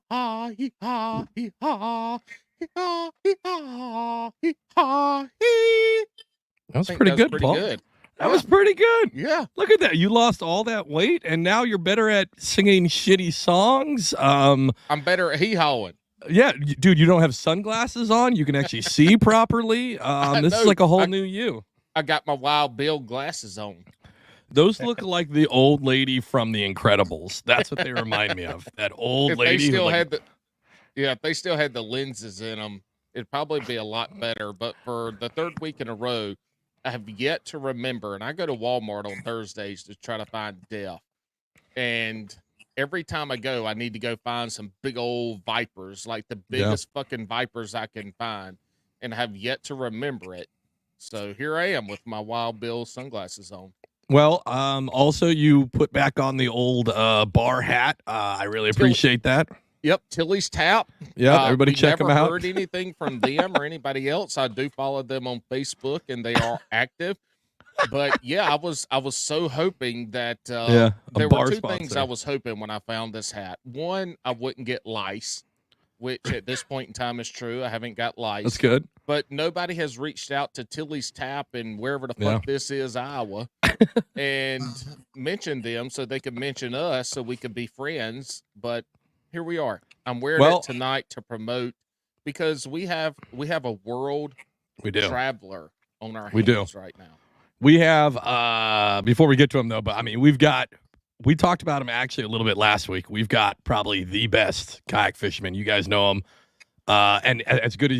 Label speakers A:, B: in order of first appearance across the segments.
A: ha, hee ha, hee ha, hee ha, hee ha, hee ha, hee.
B: That was
A: I think
B: pretty
A: that was
B: good,
A: pretty
B: Paul.
A: good.
B: That was pretty good.
A: Yeah.
B: Look at that. You lost all that weight, and now you're better at singing shitty songs.
A: I'm better at hee-hawing.
B: Yeah, dude, you don't have sunglasses on. You can actually see properly. This is like a whole new you.
A: I got my Wild Bill glasses on.
B: Those look like the old lady from The Incredibles. That's what they remind me of. That old
A: If
B: lady.
A: they still
B: who, like,
A: had the, yeah, if they still had the lenses in them, it'd probably be a lot better. But for the third week in a row, I have yet to remember, and I go to Walmart on Thursdays to try to find Def. And every time I go, I need to go find some big old vipers, like the biggest fucking vipers I can find, and I have yet to remember it. So here I am with my Wild Bill sunglasses on.
B: Well, also you put back on the old bar hat. I really appreciate that.
A: Yep, Tilly's Tap.
B: Yeah, everybody check them out.
A: Never heard anything from them or anybody else. I do follow them on Facebook, and they are active. But yeah, I was so hoping that there were two things I was hoping when I found this hat. One, I wouldn't get lice, which at this point in time is true. I haven't got lice.
B: That's good.
A: But nobody has reached out to Tilly's Tap and wherever the fuck this is, Iowa, and mentioned them so they could mention us so we could be friends. But here we are. I'm wearing it tonight to promote because we have a world traveler on our hands right now.
B: We have, before we get to him though, but I mean, we talked about him actually a little bit last week. We've got probably the best kayak fisherman. You guys know him. And as good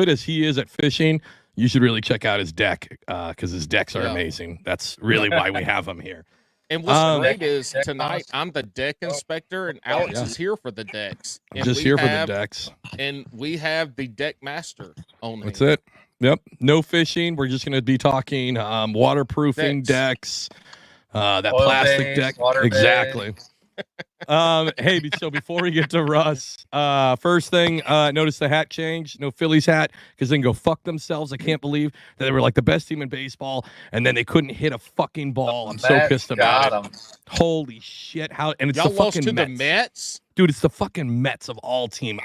B: as he is at fishing, you should really check out his deck, because his decks are amazing. That's really why we have him here.
A: And what's great is tonight I'm the deck inspector, and Alex is here for the decks.
B: I'm just here for the decks.
A: And we have the deck master on.
B: That's it. Yep. No fishing. We're just going to be talking waterproofing decks, that oil plastic deck. Exactly. Hey, so before we get to Russ, first thing, notice the hat change. No Phillies hat, because they can go fuck themselves. I can't believe that they were like the best team in baseball, and then they couldn't hit a fucking ball. I'm so pissed about it. Holy shit! And it's the fucking
A: the Mets.
B: Dude, it's the fucking Mets of all team.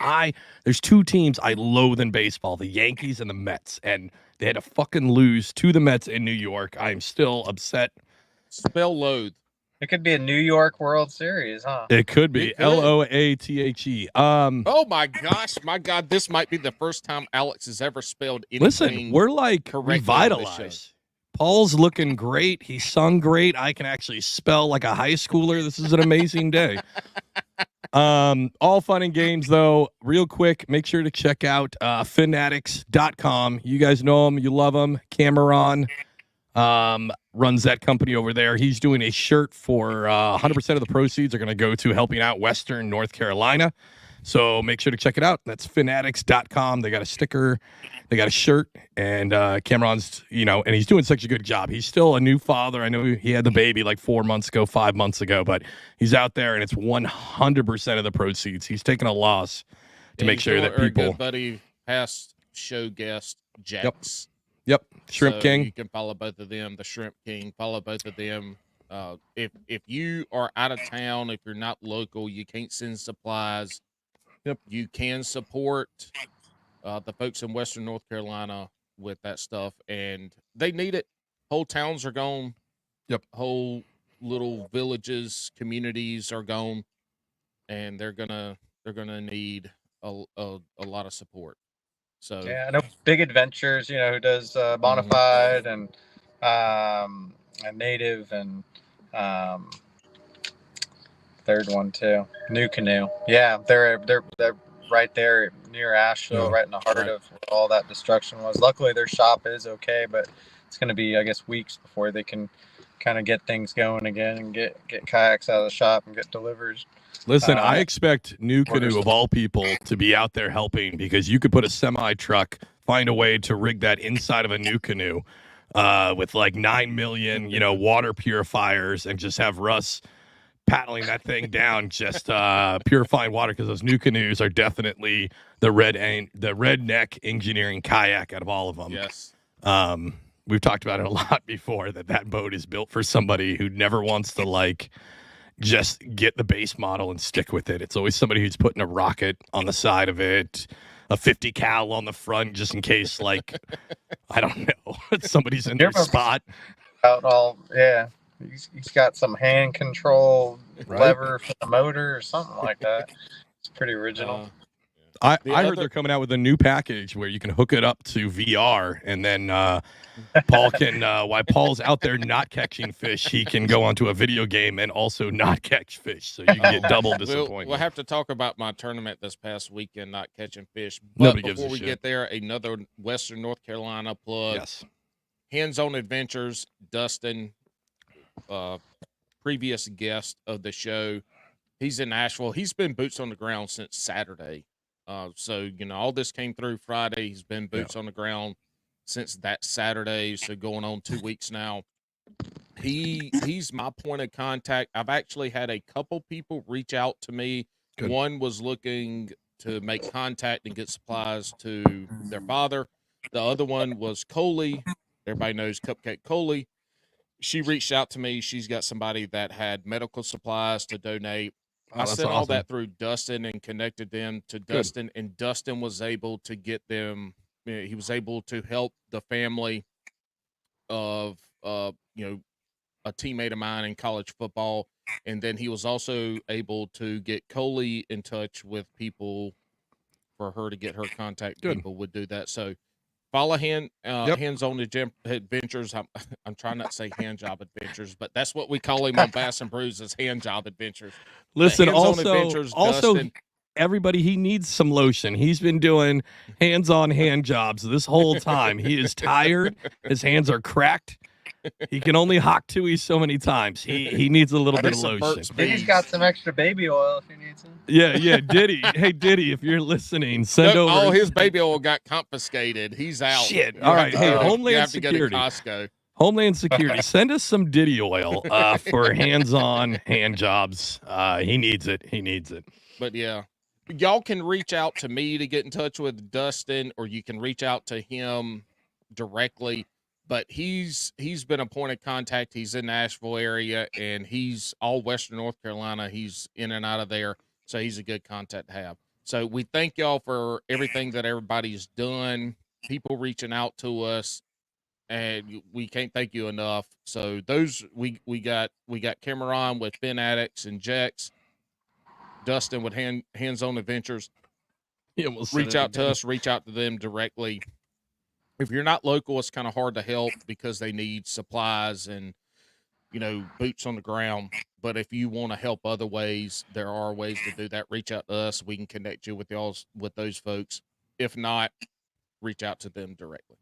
B: There's two teams I loathe in baseball, the Yankees and the Mets, and they had to fucking lose to the Mets in New York. I'm still upset.
A: Spell loathe.
C: It could be a New York World Series, huh?
B: It could be. Loathe.
A: Oh my gosh, my God, this might be the first time Alex has ever spelled anything.
B: Listen, we're like revitalized. Paul's looking great. He sung great. I can actually spell like a high schooler. This is an amazing day. All fun and games, though. Real quick, make sure to check out fanatics.com. You guys know him. You love him. Cameron runs that company over there. He's doing a shirt for 100% of the proceeds are going to go to helping out Western North Carolina. So make sure to check it out. That's fanatics.com. They got a sticker. They got a shirt. And Cameron's, and he's doing such a good job. He's still a new father. I know he had the baby like 5 months ago, but he's out there, and it's 100% of the proceeds. He's taking a loss to make sure that people.
A: Good buddy, past show guest, Jax.
B: Yep. Shrimp King.
A: You can follow both of them. The Shrimp King. Follow both of them. If you are out of town, if you're not local, you can't send supplies.
B: Yep.
A: You can support the folks in Western North Carolina with that stuff, and they need it. Whole towns are gone.
B: Yep.
A: Whole little villages, communities are gone, and they're gonna need a lot of support. So
C: yeah, I know Big Adventures, who does Bonafide and Native and third one too, New Canoe. Yeah, they're right there near Asheville, right in the heart of where all that destruction was. Luckily, their shop is okay, but it's going to be, I guess, weeks before they can kind of get things going again and get kayaks out of the shop and get delivered.
B: Listen, I expect New Canoe, of all people, to be out there helping, because you could put a semi-truck, find a way to rig that inside of a New Canoe with like 9 million, water purifiers, and just have Russ paddling that thing down, just purifying water, because those New Canoes are definitely the redneck engineering kayak out of all of them.
A: Yes.
B: We've talked about it a lot before, that boat is built for somebody who never wants to just get the base model and stick with it. It's always somebody who's putting a rocket on the side of it, a 50 cal on the front, just in case, like, I don't know, somebody's in their spot.
C: He's got some hand control lever for the motor or something like that. It's pretty original.
B: I heard they're coming out with a new package where you can hook it up to VR, and then Paul can, while Paul's out there not catching fish, he can go onto a video game and also not catch fish. So you can get double disappointment.
A: We'll have to talk about my tournament this past weekend, not catching fish. But before we get there, another Western North Carolina plug.
B: Yes.
A: Hands-On Adventures, Dustin, previous guest of the show. He's in Nashville. He's been boots on the ground since Saturday. So, all this came through Friday. He's been boots on the ground since that Saturday. So going on 2 weeks now. He's my point of contact. I've actually had a couple people reach out to me. Good. One was looking to make contact and get supplies to their father. The other one was Coley. Everybody knows Cupcake Coley. She reached out to me. She's got somebody that had medical supplies to donate. I sent all that through Dustin and connected them to Dustin, and Dustin was able to get them. He was able to help the family of, a teammate of mine in college football. And then he was also able to get Coley in touch with people for her to get her contact. People would do that. So follow Hands-On Adventures. I'm trying not to say hand job adventures, but that's what we call him on Bass and Brews, is hand job adventures.
B: Listen, also everybody, he needs some lotion. He's been doing hands-on hand jobs this whole time. He is tired. His hands are cracked. He can only hawk Tui so many times. He needs a little bit of lotion.
C: He's got some extra baby oil if he needs some.
B: Yeah, Diddy. Hey, Diddy, if you're listening, send over.
A: All his baby oil got confiscated. He's out.
B: Shit. All right. Hey, Homeland Security.
A: You have to go to Costco.
B: Homeland Security, send us some Diddy oil for hands-on hand jobs. He needs it.
A: But yeah, y'all can reach out to me to get in touch with Dustin, or you can reach out to him directly. But he's been a point of contact. He's in Nashville area, and he's all Western North Carolina. He's in and out of there, so he's a good contact to have. So we thank y'all for everything that everybody's done, people reaching out to us, and we can't thank you enough. So those we got Cameron with Fin Addicts and Jex, Dustin with Hands-On Adventures. Reach out to us, reach out to them directly. If you're not local, it's kind of hard to help because they need supplies and, boots on the ground. But if you want to help other ways, there are ways to do that. Reach out to us. We can connect you with those folks. If not, reach out to them directly.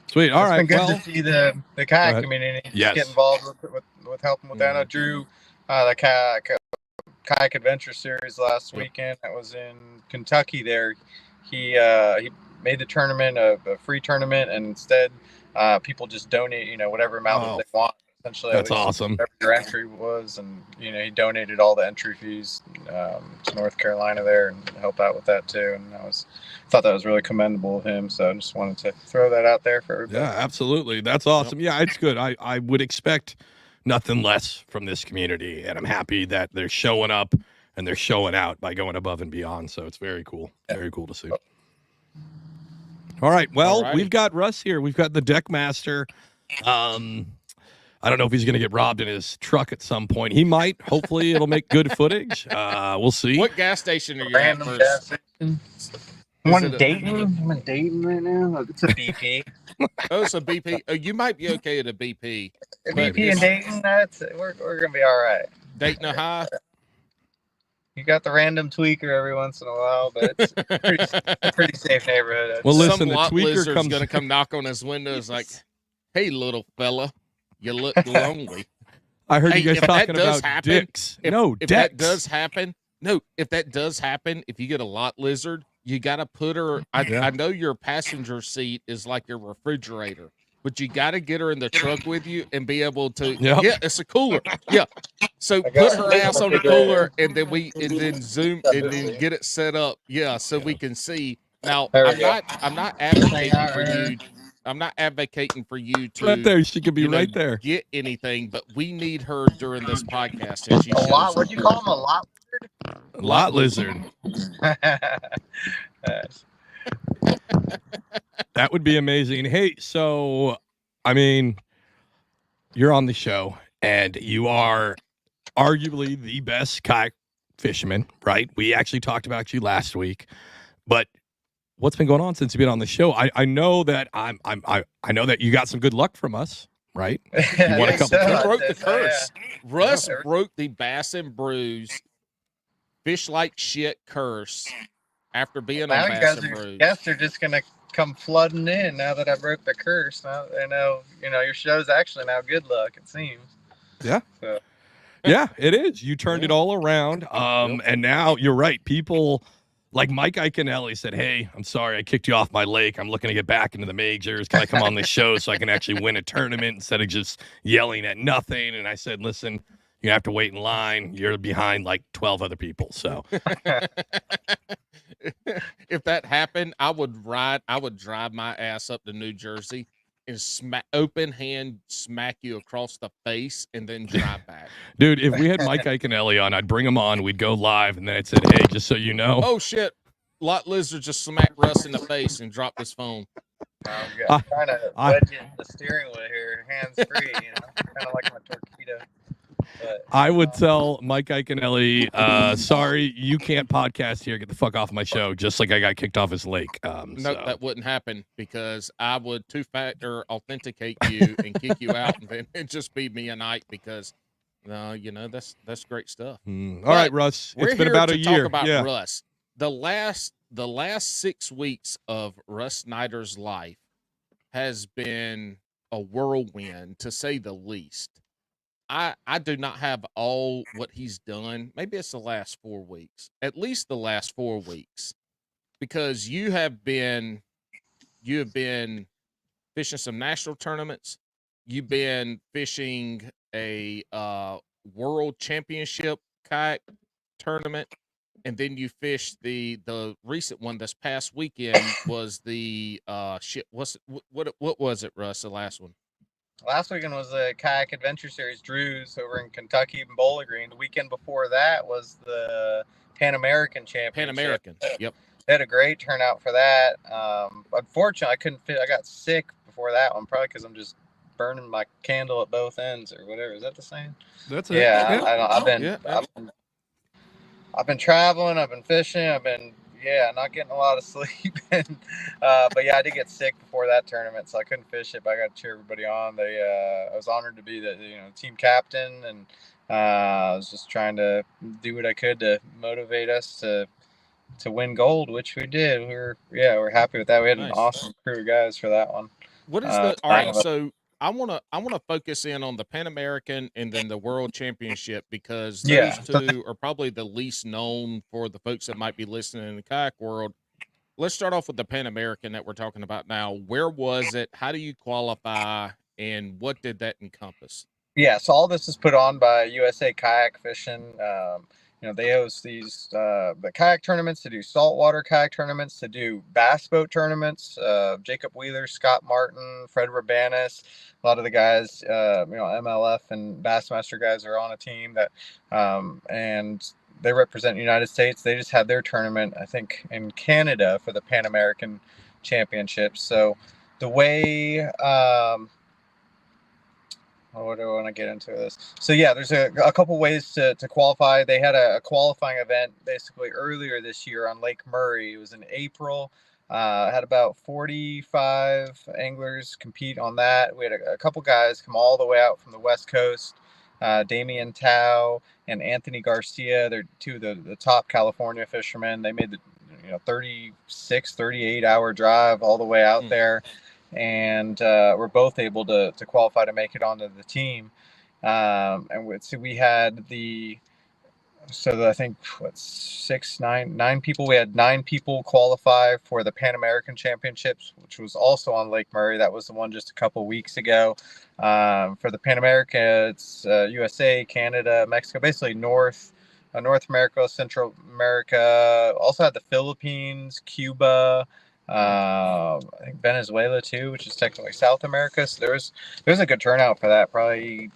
B: Sweet. All right.
C: It's been good to see the kayak community get involved with helping with that. I drew the kayak adventure series last weekend. That was in Kentucky. There, he made the tournament a free tournament, and instead people just donate whatever amount that they want. Essentially,
B: that's awesome.
C: Whatever your entry was, and he donated all the entry fees to North Carolina there and help out with that too. And I thought that was really commendable of him. So I just wanted to throw that out there for everybody.
B: Yeah, absolutely. That's awesome. Yeah, it's good. I would expect nothing less from this community, and I'm happy that they're showing up and they're showing out by going above and beyond. So it's very cool. Very cool to see. All right. Well, we've got Russ here. We've got the deck master. I don't know if he's going to get robbed in his truck at some point. He might. Hopefully, it'll make good footage. We'll see.
A: What gas station are you at first?
C: Gas station. I'm in Dayton right now. It's a BP.
A: Oh, it's a BP. Oh, you might be okay at a BP.
C: BP and Dayton, we're going to be all right.
A: Dayton, Ohio?
C: You got the random tweaker every once in a while, but it's a pretty safe neighborhood.
B: Well, listen,
A: some
B: the
A: lot
B: tweaker
A: lizard's
B: comes
A: going to come knock on his windows like, "Hey, little fella, you look lonely."
B: I heard you guys talking about dicks.
A: If that does happen, if you get a lot lizard, you got to put her. I know your passenger seat is like your refrigerator, but you got to get her in the truck with you and be able to.
B: Yep.
A: Yeah, it's a cooler. Yeah. So put her ass on the cooler, and then zoom and then get it set up. Yeah, so we can see. Now I'm not advocating for you. I'm not advocating for you to
B: Right there. She could be right there.
A: Get anything, but we need her during this podcast. And she
C: A
A: shows
C: lot. What'd you call him? A lot?
B: Lot lizard. That would be amazing. Hey, so I mean, you're on the show and you are arguably the best kayak fisherman, right? We actually talked about you last week, but what's been going on since you've been on the show? I know that I know that you got some good luck from us, right? You won a couple.
A: He broke the curse. Russ broke the Bass and Brews fish like shit curse after being on Bass and Brews.
C: Guests are just gonna come flooding in now that I broke the curse. Now they know, your show's actually now good luck, it seems.
B: Yeah.
C: So.
B: Yeah, it is. You turned it all around. And now you're right. People like Mike Iaconelli said, "Hey, I'm sorry I kicked you off my lake. I'm looking to get back into the majors. Can I come on this show so I can actually win a tournament instead of just yelling at nothing?" And I said, "Listen, you have to wait in line. You're behind like 12 other people." So
A: if that happened, I would drive my ass up to New Jersey and open hand smack you across the face and then drive back.
B: Dude, if we had Mike Iaconelli on, I'd bring him on. We'd go live, and then I'd say, "Hey, just so you know."
A: Oh shit! Lot Lizard just smacked Russ in the face and dropped his phone.
C: I'm trying to wedge it in the steering wheel here, hands free. Kind of like my torpedo. But,
B: I would tell Mike Iaconelli, sorry, you can't podcast here. Get the fuck off my show, just like I got kicked off his lake.
A: No, that wouldn't happen because I would two-factor authenticate you and kick you out, and then it'd just be me a night because, that's great stuff.
B: All right, Russ. It's been about a year.
A: Talk about Russ. The last 6 weeks of Russ Snyder's life has been a whirlwind, to say the least. I do not have all what he's done. Maybe it's the last 4 weeks, at least the last 4 weeks, because you have been fishing some national tournaments. You've been fishing a world championship kayak tournament, and then you fished the recent one this past weekend was the what was it, Russ? The last one.
C: Last weekend was the Kayak Adventure Series Drews over in Kentucky and Bowling Green. The weekend before that was the Pan American Championship.
A: Pan American, yep.
C: They had a great turnout for that. Unfortunately, I couldn't fit. I got sick before that one, probably because I'm just burning my candle at both ends or whatever. Is that the saying?
B: That's it.
C: Yeah, I've been traveling. I've been fishing. I've been not getting a lot of sleep. And, but yeah, I did get sick before that tournament, so I couldn't fish it. But I got to cheer everybody on. I was honored to be the team captain, and I was just trying to do what I could to motivate us to win gold, which we did. We're happy with that. We had an awesome crew of guys for that one.
A: What is all right? So I want to focus in on the Pan American and then the World Championship, because those two are probably the least known for the folks that might be listening in the kayak world. Let's start off with the Pan American that we're talking about now. Where was it? How do you qualify? And what did that encompass?
C: Yeah, so all this is put on by USA Kayak Fishing. They host these the kayak tournaments, to do saltwater kayak tournaments, to do bass boat tournaments. Jacob Wheeler, Scott Martin, Fred Rabanis, a lot of the guys, MLF and Bassmaster guys are on a team that, and they represent the United States. They just had their tournament, I think, in Canada for the Pan American Championships. So the way, what do I want to get into this? So yeah, there's a couple ways to qualify. They had a qualifying event basically earlier this year on Lake Murray. It was in April. Had about 45 anglers compete on that. We had a couple guys come all the way out from the West Coast. Damian Tao and Anthony Garcia. They're two of the top California fishermen. They made the 38 hour drive all the way out there. And we're both able to qualify to make it onto the team. We had I think nine people. We had 9 people qualify for the Pan American Championships, which was also on Lake Murray. That was the one just a couple weeks ago. For the Pan America, it's USA, Canada, Mexico, basically North America, Central America. Also had the Philippines, Cuba, I think Venezuela too, which is technically South America. So there's a good turnout for that. Probably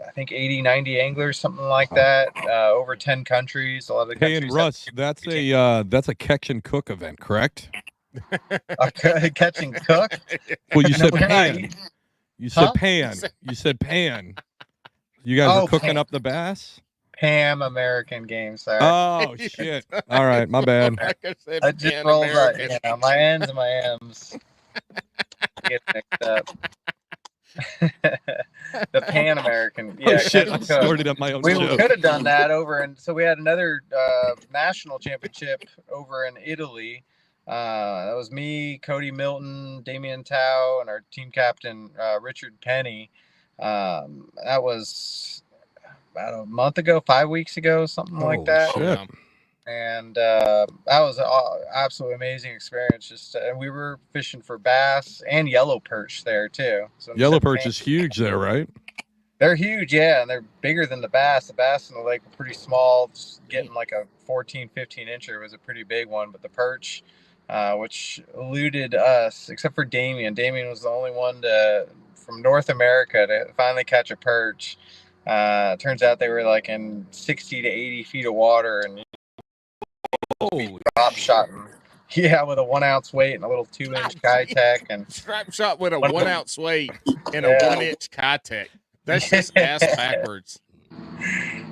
C: I think 80, 90 anglers, something like that. Over 10 countries. A lot of the
B: Hey,
C: countries.
B: and Russ, that's a catch and cook event, correct?
C: Catch and cook.
B: Well, you said
C: we're not
B: pan.
C: eating-
B: You said
C: Huh?
B: pan. You said pan. You guys are cooking up the bass?
C: Pan American game, sorry.
B: Oh, shit. All right, my bad.
A: Like I said,
C: I just
A: Pan
C: rolled up.
A: American.
C: Yeah, my N's and my M's get mixed up. The Pan American. Yeah,
B: Oh, shit. I
C: catch and cook.
B: snorted up my own
C: We
B: joke.
C: could have done that over, and so we had another national championship over in Italy. That was me, Cody Milton, Damian Tao, and our team captain Richard Penny. That was about a month ago, 5 weeks ago, something like that.
B: Shit.
C: And that was an absolutely amazing experience. Just and we were fishing for bass and yellow perch there too. So
B: Yellow perch is huge there, right?
C: they're huge, yeah, and they're bigger than the bass. The bass in the lake were pretty small. Just getting like a 14, 15 incher was a pretty big one, but the perch, which eluded us, except for Damien. Damien was the only one from North America to finally catch a perch. Turns out they were like in 60 to 80 feet of water, and drop shot. Yeah, with a 1 ounce weight and a little 2-inch Kayak, and
A: Strap shot with a 1 ounce weight and a
C: Yeah.
A: 1-inch Kayak. That's just ass backwards.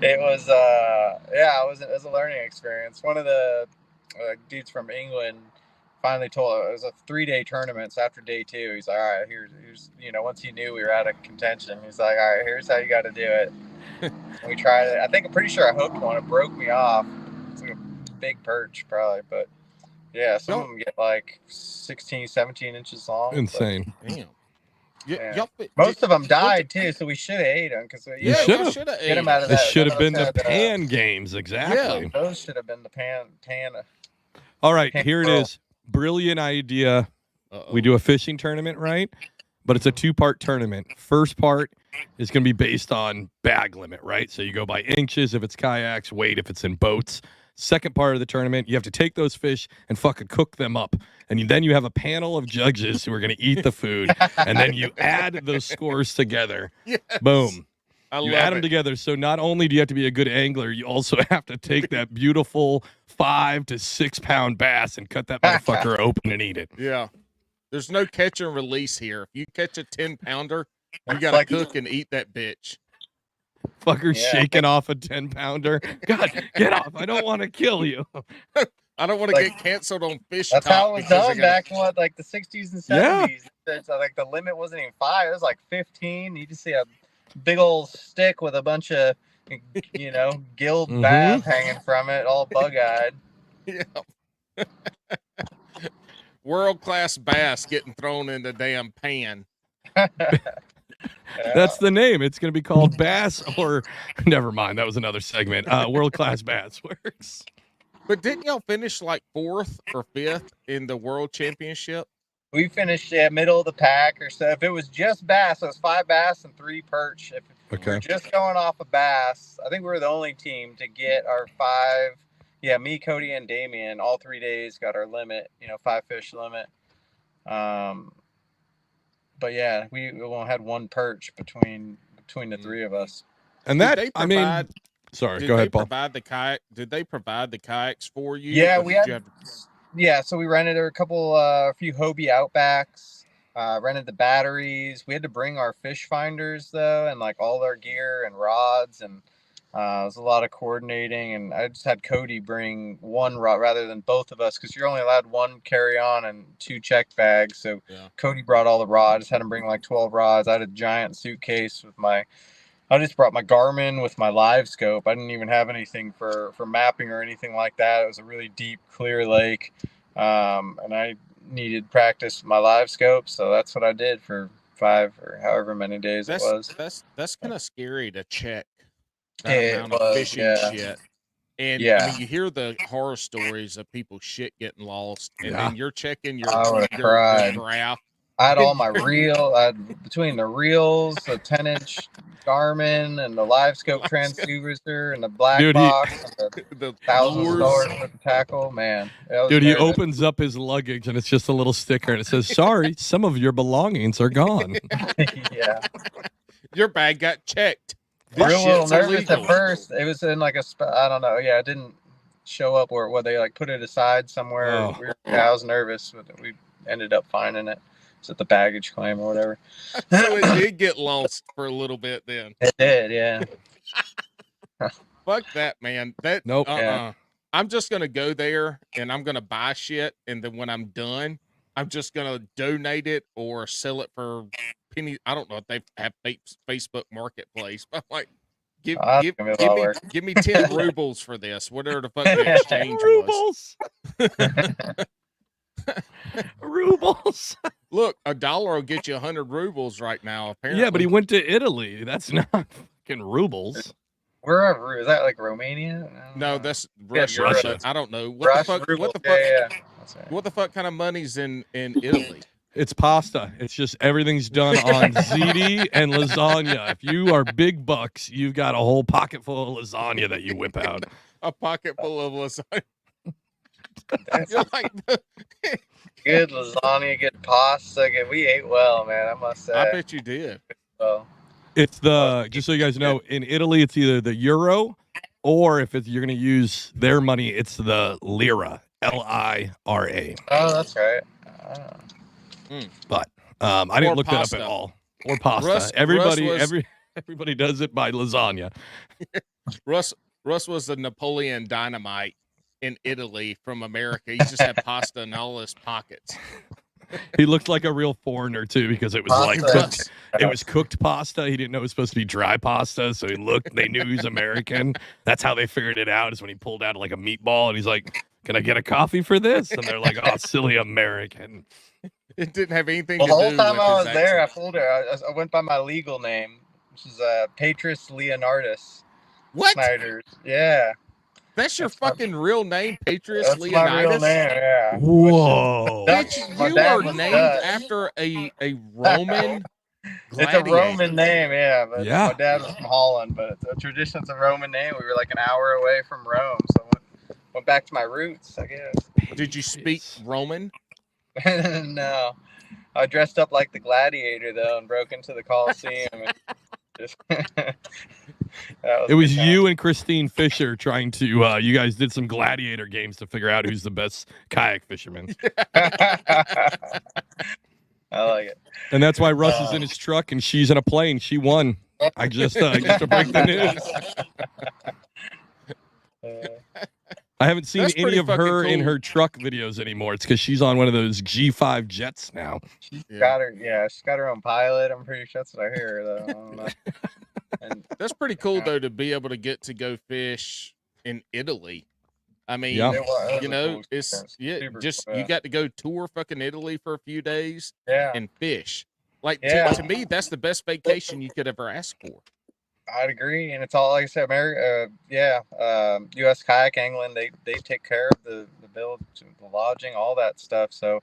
C: It was it was a learning experience. One of the dudes from England finally told it was a 3-day tournament. So after day 2, he's like, all right, here's once he knew we were out of contention, he's like, all right, here's how you got to do it. We tried it. I'm pretty sure I hooked one. It broke me off. It's like a big perch probably, but yeah, some of them get like 16, 17 inches long.
B: Insane.
A: Damn.
C: Yeah. Most of them died too, so we should have ate them because
B: You should've.
A: should have
C: get them
A: ate
C: out of
B: This
C: that.
B: should have been the
C: had,
B: pan games, exactly.
C: Those should have been the pan.
B: All right,
C: pan
B: here it
C: roll.
B: is. Brilliant idea.
A: Uh-oh.
B: We do a fishing tournament, right? But it's a 2-part tournament. First part is going to be based on bag limit, right? So you go by inches if it's kayaks, weight if it's in boats. Second part of the tournament, you have to take those fish and fucking cook them up. And then you have a panel of judges who are going to eat the food. And then you add those scores together.
A: Yes.
B: Boom.
A: love
B: You add them
A: it.
B: together. So not only do you have to be a good angler, you also have to take that beautiful 5 to 6 pound bass and cut that motherfucker open and eat it.
A: Yeah. There's no catch and release here. If you catch a 10-pounder, you
C: It's
A: got to
C: like-
A: cook and eat that bitch.
B: Fucker
C: Yeah.
B: shaking off a 10-pounder. God, get off. I don't want to kill you.
A: I don't want to
C: Like-
A: get canceled on Fish
C: That's
A: Talk
C: how it was
A: because I
C: done
A: gotta-
C: back in like the 60s and 70s. It's like the limit wasn't even 5; it was like 15. You just see a big old stick with a bunch of gilled
B: Mhm.
C: bass hanging from it, all bug-eyed.
A: Yeah. World-class bass getting thrown in the damn pan.
B: That's the name. It's going to be called Bass or never mind. That was another segment. World Class Bass works.
A: But didn't y'all finish like 4th or 5th in the world championship?
C: We finished middle of the pack or so. If it was just bass, it was 5 bass and 3 perch. If we were just going off of bass, I think we were the only team to get our 5. Yeah, me, Cody, and Damien, all 3 days got our limit. 5 fish limit. But yeah, we only had 1 perch between the 3 of us.
B: And
A: Did
B: that,
A: they
B: I mean,
A: provide-
B: sorry,
A: Did
B: go
A: they
B: ahead, Paul.
A: provide the kayak? Did they provide the kayaks for you?
C: Yeah,
A: or
C: we
A: did
C: had-
A: you have-
C: Yeah, so we rented a few Hobie Outbacks, rented the batteries. We had to bring our fish finders though, and like all our gear and rods, and it was a lot of coordinating. And I just had Cody bring 1 rod rather than both of us, because you're only allowed 1 carry-on and 2 check bags. So
A: Yeah.
C: Cody brought all the rods. Had him bring like 12 rods. I had a giant suitcase with I just brought my Garmin with my live scope. I didn't even have anything for mapping or anything like that. It was a really deep, clear lake. And I needed practice with my live scope. So that's what I did for 5 or however many days it was.
A: That's kind of scary to check that
C: It
A: amount of
C: was,
A: fishing
C: yeah.
A: shit. And
C: Yeah.
A: I mean, you hear the horror stories of people shit getting lost, and
B: Yeah.
A: then you're checking your
C: I would've
A: your
C: cried.
A: graph.
C: I had all my reel. I had between the reels, the 10-inch Garmin, and the live scope transducer, and the black box, and the $1,000 with the tackle. Man,
B: dude, he opens up his luggage and it's just a little sticker and it says, "Sorry, some of your belongings are gone."
C: Yeah,
A: your bag got checked.
C: Real little nervous at first. It was in like I don't know. Yeah, it didn't show up where they like put it aside somewhere.
B: Oh.
C: I was nervous, but we ended up finding it. It's at the baggage claim or whatever.
A: So it did get lost for a little bit then.
C: It did, yeah.
A: Fuck that, man. That
B: nope.
C: Yeah.
A: I'm just gonna go there and I'm gonna buy shit, and then when I'm done, I'm just gonna donate it or sell it for pennies. I don't know if they have Facebook Marketplace, but I'm like, give me 10 rubles for this, whatever the fuck the exchange was.
B: Rubles.
A: Look, $1 will get you 100 rubles right now. Apparently,
B: yeah, but he went to Italy. That's not fucking rubles.
C: Wherever is that, like Romania?
A: No, that's Russia.
B: Russia.
A: I don't know what the fuck.
C: Ruble.
A: What the fuck?
C: Yeah.
A: What the fuck kind of money's in Italy?
B: It's pasta. It's just everything's done on ziti and lasagna. If you are big bucks, you've got a whole pocket full of lasagna that you whip out.
A: A pocket full of lasagna. You're like,
C: good lasagna, good pasta. We ate well, man. I must say.
A: I bet you did.
C: Well,
B: it's just so you guys know, in Italy, it's either the euro, or if you're going to use their money, it's the lira, Lira.
C: Oh, that's right.
B: But I didn't look that up at all. Or pasta. Everybody does it by lasagna.
A: Russ was the Napoleon Dynamite in Italy from America. He just had pasta in all his pockets.
B: He looked like a real foreigner too, because it was
C: pasta.
B: like cooked. It was cooked pasta. He didn't know it was supposed to be dry pasta, so he looked. They knew he was American. That's how they figured it out. Is when he pulled out like a meatball and he's like, "Can I get a coffee for this?" And they're like, "Oh, silly American."
A: It didn't have anything
C: to
A: do with
C: the whole time I was
A: his
C: there,
A: accent.
C: I fooled her. I went by my legal name, which is Patris Leonardus.
A: What?
C: Snyders. Yeah.
A: That's your fucking real name, Patris
C: That's
A: Leonidas?
C: my real name, yeah.
B: Whoa.
A: You are named after a Roman gladiator.
C: It's a Roman name, yeah. But
B: Yeah.
C: my dad was from Holland, but it's a tradition. It's a Roman name. We were like an hour away from Rome, so I went back to my roots, I guess.
A: Did you speak Roman?
C: No. I dressed up like the gladiator, though, and broke into the Coliseum.
B: It was you and Christine Fisher trying to, you guys did some gladiator games to figure out who's the best kayak fisherman.
C: I like it.
B: And that's why Russ is in his truck and she's in a plane. She won. I just to break the news. I haven't seen any of her in her truck videos anymore. It's because she's on one of those G5 jets now.
C: She's got her own pilot. I'm pretty sure that's what I hear, though. And
A: that's pretty cool, though, to be able to go fish in Italy. I mean, you know, it's you got to go tour fucking Italy for a few days and fish. Like to me, that's the best vacation you could ever ask for.
C: I'd agree, and it's all like I said, America. U.S. Kayak England, they take care of the bill, the lodging, all that stuff. So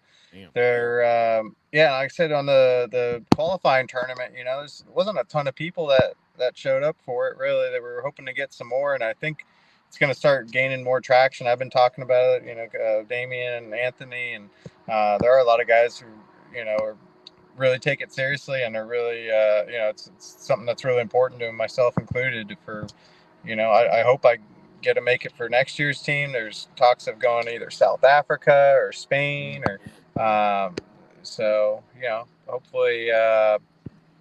C: they're like I said, on the qualifying tournament, you know, there wasn't a ton of people that showed up for it. Really, they were hoping to get some more, and I think it's going to start gaining more traction. I've been talking about it, you know, Damien and Anthony, and there are a lot of guys who, you know, are really take it seriously and are really you know, it's something that's really important to them, myself included. For, you know, I hope I get to make it for next year's team. There's talks of going to either South Africa or Spain or so, you know, hopefully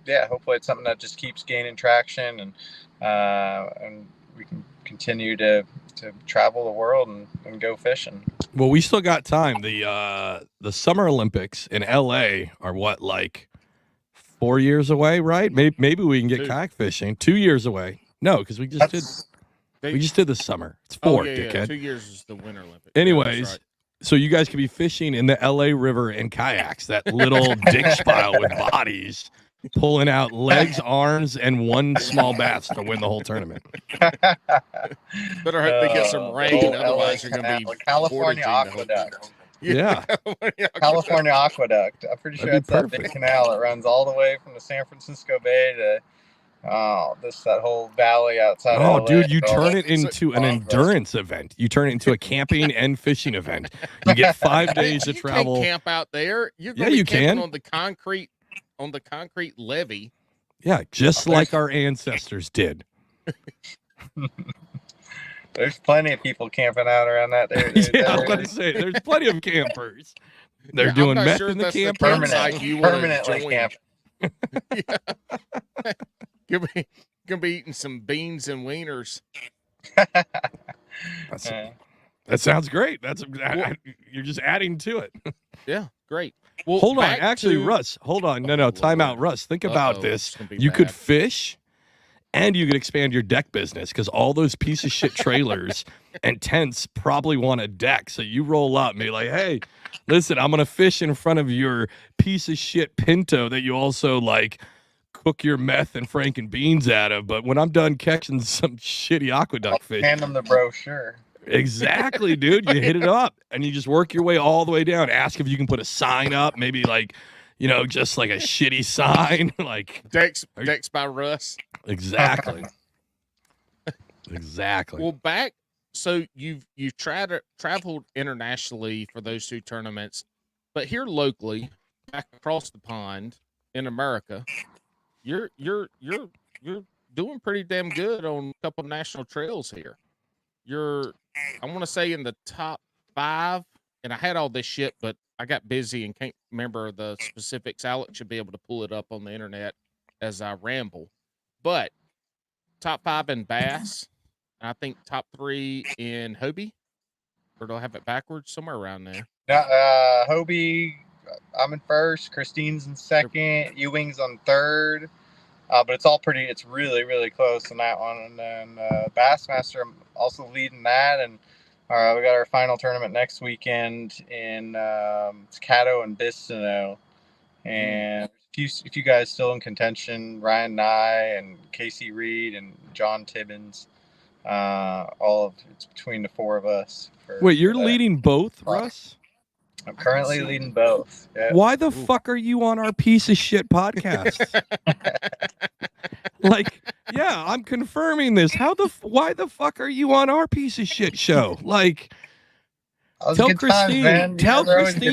C: hopefully it's something that just keeps gaining traction, and we can continue to travel the world and go fishing.
B: Well, we still got time. The Summer Olympics in LA are what, like 4 years away, right? Maybe we can get kayak fishing 2 years away. No, because we just did this summer. It's 4, dickhead.
A: Yeah. 2 years is the Winter Olympics.
B: Anyways,
A: right.
B: So you guys could be fishing in the LA River in kayaks, that little ditch pile with bodies, pulling out legs, arms, and one small bass to win the whole tournament.
A: Better hope they get some rain, otherwise you're going to be
C: California aqueduct.
B: Yeah.
C: California Aqueduct. I'm pretty sure
B: That'd
C: that's
B: be
C: that big
B: perfect.
C: canal that runs all the way from the San Francisco Bay to that whole valley outside
B: Oh,
C: of LA.
B: dude, you
C: All
B: turn
C: that
B: it into an
C: long road.
B: endurance event. You turn it into a camping and fishing event. You get 5 days to
A: You
B: travel.
A: can't camp out there. You're
B: Yeah,
A: gonna be
B: you
A: camping
B: can.
A: on the concrete levee.
B: Yeah, just like our ancestors did.
C: There's plenty of people camping out around that there.
B: Yeah, I was about to say, there's plenty of campers. They're
A: Yeah, I'm
B: doing
A: not
B: meth
A: sure
B: in the
A: that's the
B: campers.
A: campsite you want to
C: permanently
A: join.
C: camping.
A: Gonna be eating some beans and wieners.
B: That sounds great. You're just adding to it.
A: Yeah, great. Well,
B: hold on.
A: back
B: Actually,
A: to-
B: Russ, hold on. No, time out. Russ, think about this.
A: it's gonna be
B: You could
A: bad.
B: fish and you could expand your deck business because all those piece of shit trailers and tents probably want a deck. So you roll up and be like, hey, listen, I'm going to fish in front of your piece of shit Pinto that you also like cook your meth and franken beans out of. But when I'm done catching some shitty aqueduct fish,
C: Hand them the brochure.
B: exactly, dude. You hit it up and you just work your way all the way down. Ask if you can put a sign up, maybe like, just like a shitty sign, like
A: Decks by Russ.
B: exactly. Exactly.
A: Well, so you've traveled internationally for those 2 tournaments, but here locally, back across the pond in America, you're doing pretty damn good on a couple of national trails here. I want to say in the top 5, and I had all this shit, but I got busy and can't remember the specifics. Alex should be able to pull it up on the internet as I ramble. But top 5 in bass, and I think top 3 in Hobie, or do I have it backwards? Somewhere around there.
C: Hobie, I'm in first. Christine's in second. Ewing's on third. But it's really, really close on that one. And then Bassmaster, I'm also leading that. And we got our final tournament next weekend in Caddo and Bistineau. And if you guys still in contention, Ryan Nye and Casey Reed and John Tibbins, it's between the 4 of us.
B: Wait, you're leading both, Russ?
C: I'm currently leading both. Yeah.
B: Why the fuck are you on our piece of shit podcast? Like, yeah, I'm confirming this. Why the fuck are you on our piece of shit show? Like, tell Christine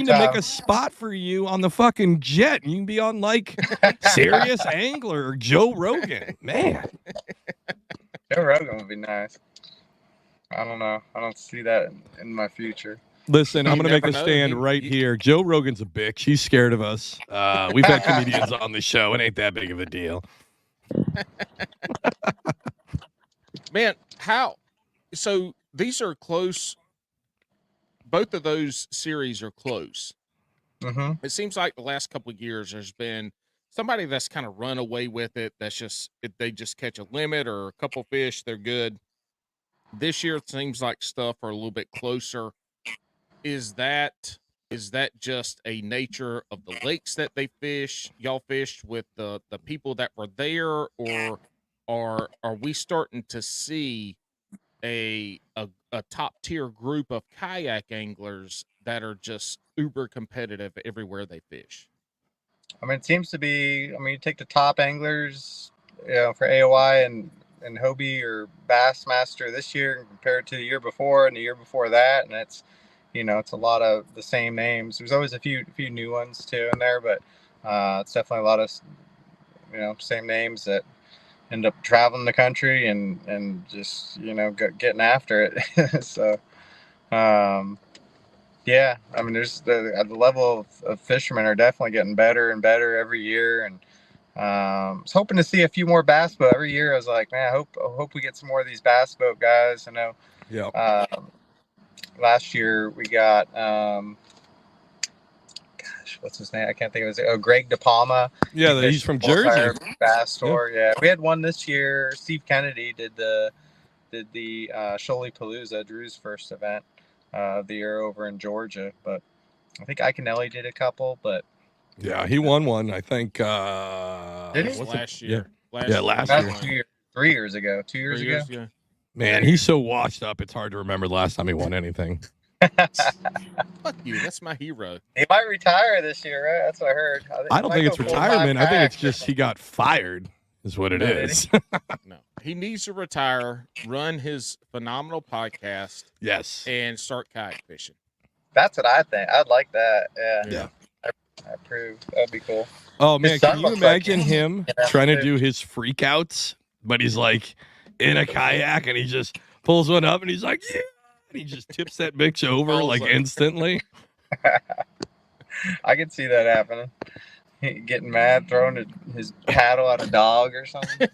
B: to make a spot for you on the fucking jet. You can be on like Serious Angler or Joe Rogan. Man.
C: Joe Rogan would be nice. I don't know. I don't see that in my future.
B: Listen, I'm going to make a stand right here. Joe Rogan's a bitch. He's scared of us. We've had comedians on the show. It ain't that big of a deal.
A: Man, so these are close. Both of those series are close.
C: Mm-hmm.
A: It seems like the last couple of years there's been somebody that's kind of run away with it. They just catch a limit or a couple fish, they're good. This year it seems like stuff are a little bit closer. Is that just a nature of the lakes that y'all fished with the people that were there, or are we starting to see a top tier group of kayak anglers that are just uber competitive everywhere they fish?
C: I mean, it seems to be. I mean, you take the top anglers, for AOI and Hobie or Bassmaster this year compared to the year before and the year before that, and it's a lot of the same names. There's always a few new ones too in there, but it's definitely a lot of same names that end up traveling the country and just getting after it. So yeah, I mean, there's the level of fishermen are definitely getting better and better every year, and I was hoping to see a few more bass boat every year. I was like, man, I hope we get some more of these bass boat guys. I know.
B: Yeah.
C: Last year we got what's his name? I can't think of his name. Oh, Greg DePalma.
B: Yeah, he's from Jersey.
C: Bass Tour. Yeah, we had one this year. Steve Kennedy did the Sholey Palooza, Drew's first event of the year over in Georgia. But I think Iaconelli did a couple. But
B: yeah, he won one. I think.
C: Did he?
A: Last year.
B: Yeah. Last
C: year. 3 years ago. 2 years ago.
A: Yeah.
B: Man, he's so washed up. It's hard to remember the last time he won anything.
A: Fuck you. That's my hero.
C: He might retire this year, right? That's what I heard.
B: I don't think it's retirement. I think it's just he got fired is what it is.
A: No. He needs to retire, run his phenomenal podcast.
B: Yes.
A: And start kayak fishing.
C: That's what I think. I'd like that.
B: Yeah.
C: I approve. That'd be cool.
B: Oh, man. Can you imagine him trying to do his freakouts, but he's like in a kayak and he just pulls one up and he's like, yeah. And he just tips that bitch over like instantly.
C: I could see that happening. Getting mad, throwing his paddle at a dog or something.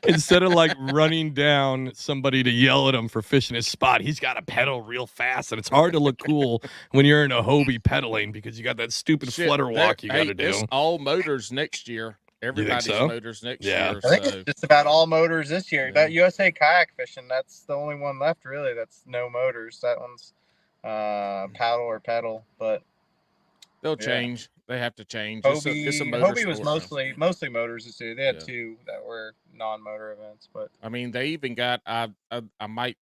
B: Instead of like running down somebody to yell at him for fishing his spot, he's got to pedal real fast. And it's hard to look cool when you're in a Hobie pedaling because you got that stupid flutter walk you got to do.
A: It's all motors next year. Everybody's motors next year.
C: I think it's just about all motors this year. That USA kayak fishing, that's the only one left really. That's no motors. That one's paddle or pedal, but
A: they'll change. They have to change.
C: Hobie,
A: it's a motor
C: Hobie was
A: sport,
C: mostly motors this year. They had two that were non-motor events, but
A: I mean they even got. I might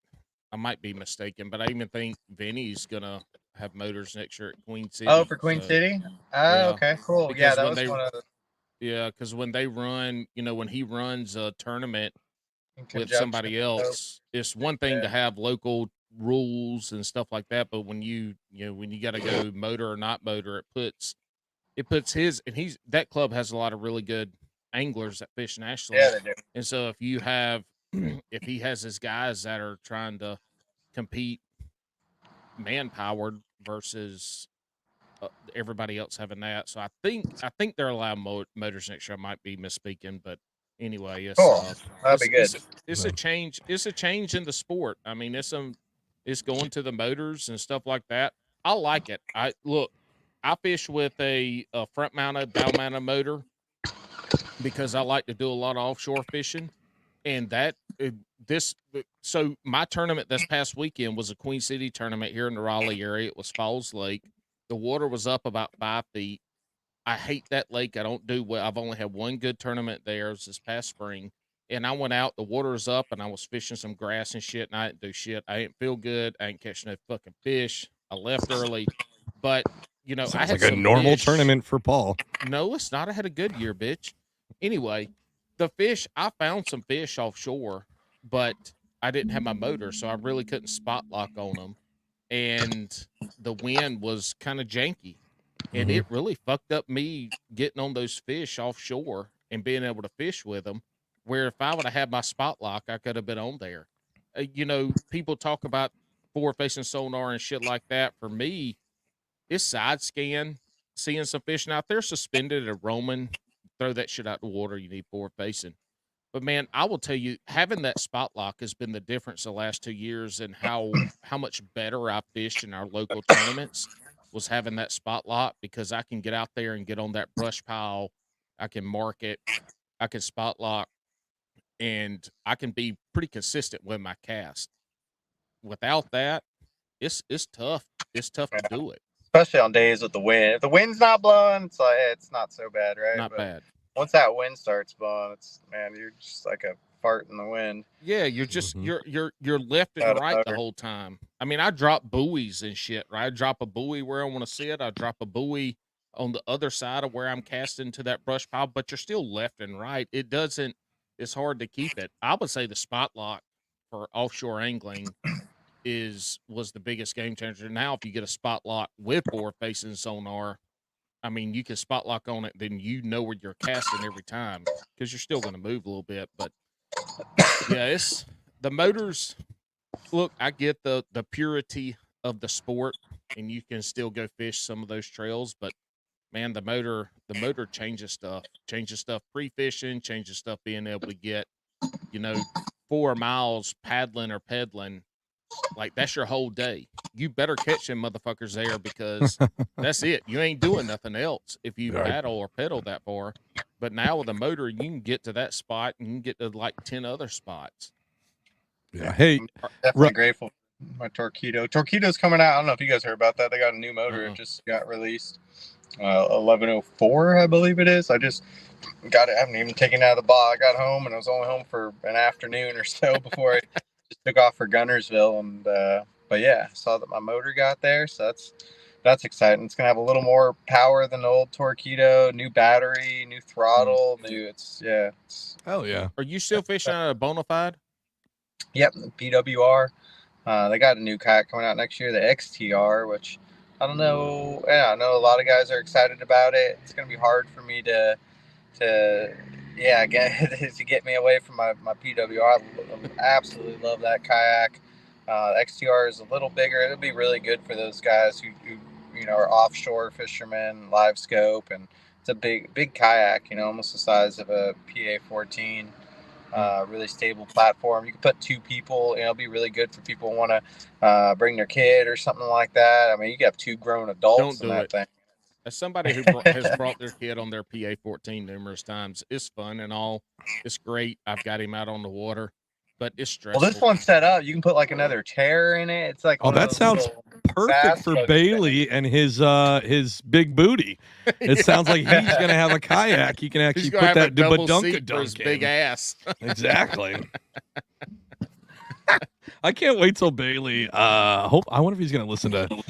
A: be mistaken, but I even think Vinny's gonna have motors next year at Queen City.
C: Oh, for Queen City? Okay, cool.
A: Because
C: that was one of the.
A: Yeah, because when they run, when he runs a tournament with somebody else, it's one thing to have local rules and stuff like that, but when you got to go motor or not motor, it puts his, and that club has a lot of really good anglers that fish nationally.
C: Yeah, they do.
A: And so if he has his guys that are trying to compete man-powered versus everybody else having that, so I think they're allowed motors next year. I might be misspeaking, but anyway, it's
C: cool. That'd be good.
A: It's a change. It's a change in the sport. I mean, it's going to the motors and stuff like that. I like it. I fish with a front mounted, bow mounted motor because I like to do a lot of offshore fishing, and so my tournament this past weekend was a Queen City tournament here in the Raleigh area. It was Falls Lake. The water was up about 5 feet. I hate that lake. I don't do well. I've only had one good tournament there. It was this past spring. And I went out, the water was up, and I was fishing some grass and shit, and I didn't do shit. I didn't feel good. I ain't catching no fucking fish. I left early. But,
B: Sounds
A: I had
B: like a normal tournament for Paul.
A: No, it's not. I had a good year, bitch. Anyway, I found some fish offshore, but I didn't have my motor, so I really couldn't spot lock on them. And the wind was kind of janky. And it really fucked up me getting on those fish offshore and being able to fish with them, where if I would have had my spot lock, I could have been on there. People talk about forward-facing sonar and shit like that. For me, it's side scan, seeing some fish. Now, if they're suspended or roaming, throw that shit out the water. You need forward-facing. But, man, I will tell you, having that spot lock has been the difference the last 2 years and how much better I fished in our local tournaments was having that spot lock, because I can get out there and get on that brush pile. I can mark it. I can spot lock, and I can be pretty consistent with my cast. Without that, it's tough. It's tough to do it.
C: Especially on days with the wind. If the wind's not blowing, it's not so bad, right?
A: Not bad.
C: Once that wind starts blowing, you're just like a fart in the wind.
A: Yeah, you're just you're left and right the whole time. I mean, I drop buoys and shit, right? I drop a buoy where I want to sit. I drop a buoy on the other side of where I'm casting to that brush pile, but you're still left and right. It's hard to keep it. I would say the spot lock for offshore angling was the biggest game changer. Now, if you get a spot lock with forward facing sonar, I mean, you can spot lock on it, then you know where you're casting every time, because you're still going to move a little bit. But yeah, it's the motors. Look, I get the purity of the sport, and you can still go fish some of those trails, but man, the motor changes stuff pre-fishing, changes stuff being able to get 4 miles paddling or pedaling. Like, that's your whole day. You better catch them motherfuckers there, because that's it. You ain't doing nothing else if you paddle or pedal that far. But now with a motor, you can get to that spot and you can get to like 10 other spots.
B: Yeah. Hey,
C: I'm definitely grateful for my Torpedo. Torpedo's coming out. I don't know if you guys heard about that. They got a new motor. It just got released. 1104, I believe it is. I just got it. I haven't even taken it out of the box. I got home and I was only home for an afternoon or so before I just took off for Gunnersville, and but yeah, saw that my motor got there, so that's exciting. It's gonna have a little more power than the old Torpedo, new battery, new throttle, it's
B: Hell yeah.
A: Are you still fishing on a Bonafide?
C: Yep, PWR. They got a new kayak coming out next year, the XTR, which I don't know. Yeah, I know a lot of guys are excited about it. It's gonna be hard for me to get me away from my PWR. I absolutely love that kayak. XTR is a little bigger. It'll be really good for those guys who are offshore fishermen, live scope, and it's a big kayak. Almost the size of a PA-14. Really stable platform. You can put 2 people. It'll be really good for people who want to bring their kid or something like that. I mean, you can have 2 grown adults in that thing.
A: As somebody who has brought their kid on their PA-14 numerous times, it's fun and all. It's great. I've got him out on the water, but it's stressful.
C: Well, this one's set up. You can put like another chair in it. It's like
B: that sounds perfect for Bailey and his big booty. It sounds like he's gonna have a kayak. He can actually put that
A: dunk big ass.
B: Exactly. I can't wait till Bailey. I wonder if he's gonna listen to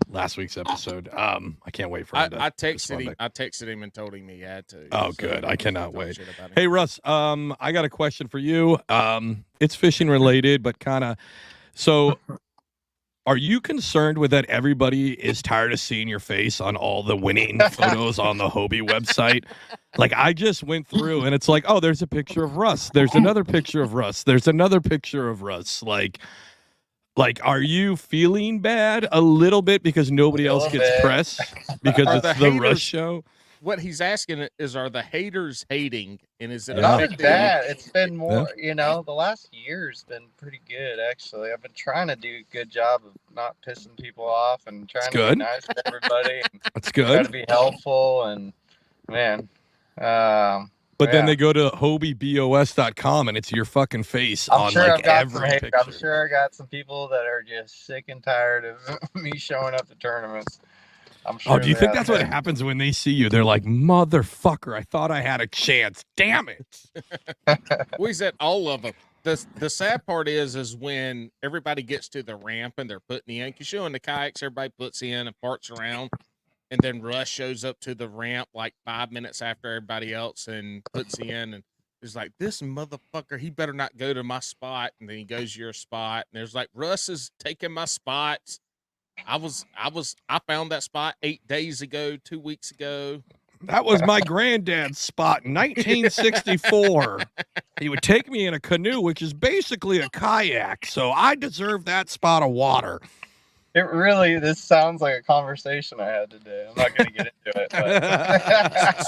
B: last week's episode. I can't wait for him.
A: I texted him and told him he had to.
B: Oh, so good. I cannot wait. Hey, Russ, I got a question for you. It's fishing related, but kind of. So, are you concerned with that everybody is tired of seeing your face on all the winning photos on the Hobie website? Like, I just went through and it's like, oh, there's a picture of Russ. There's another picture of Russ. There's another picture of Russ. Like, are you feeling bad a little bit because nobody else gets press because it's the Russ show?
A: What he's asking is, are the haters hating, and is it
C: not as bad? It's been more, the last year's been pretty good, actually. I've been trying to do a good job of not pissing people off and trying to be nice to everybody.
B: That's good.
C: Try to be helpful, and man,
B: but then they go to hobiebos.com and it's your fucking face on like every picture.
C: I'm sure I got some people that are just sick and tired of me showing up to tournements. I'm sure.
B: Oh, do you think that's what happens when they see you? They're like, motherfucker, I thought I had a chance. Damn it.
A: We said all of them. The sad part is when everybody gets to the ramp and they're putting in, because in the kayaks, everybody puts in and parts around. And then Russ shows up to the ramp like 5 minutes after everybody else and puts in and is like, this motherfucker, he better not go to my spot. And then he goes to your spot. And there's like, Russ is taking my spots. I found that spot 8 days ago, 2 weeks ago.
B: That was my granddad's spot in 1964. He would take me in a canoe, which is basically a kayak. So I deserve that spot of water.
C: This sounds like a conversation I had today. I'm not going to get into it.
A: But.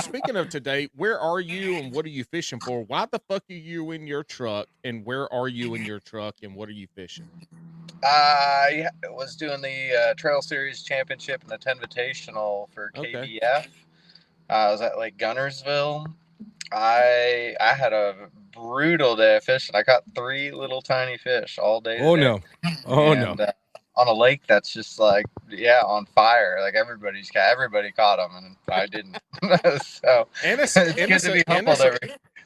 A: Speaking of today, where are you and what are you fishing for? Why the fuck are you in your truck and where are you in your truck and what are you fishing?
C: I was doing the Trail Series Championship and the 10 Invitational for KBF. I was at Lake Gunnersville. I had a brutal day of fishing. I caught 3 little tiny fish all day.
B: No.
C: On a lake that's just like, on fire. Like everybody caught them, and I didn't. So it's good to be humbled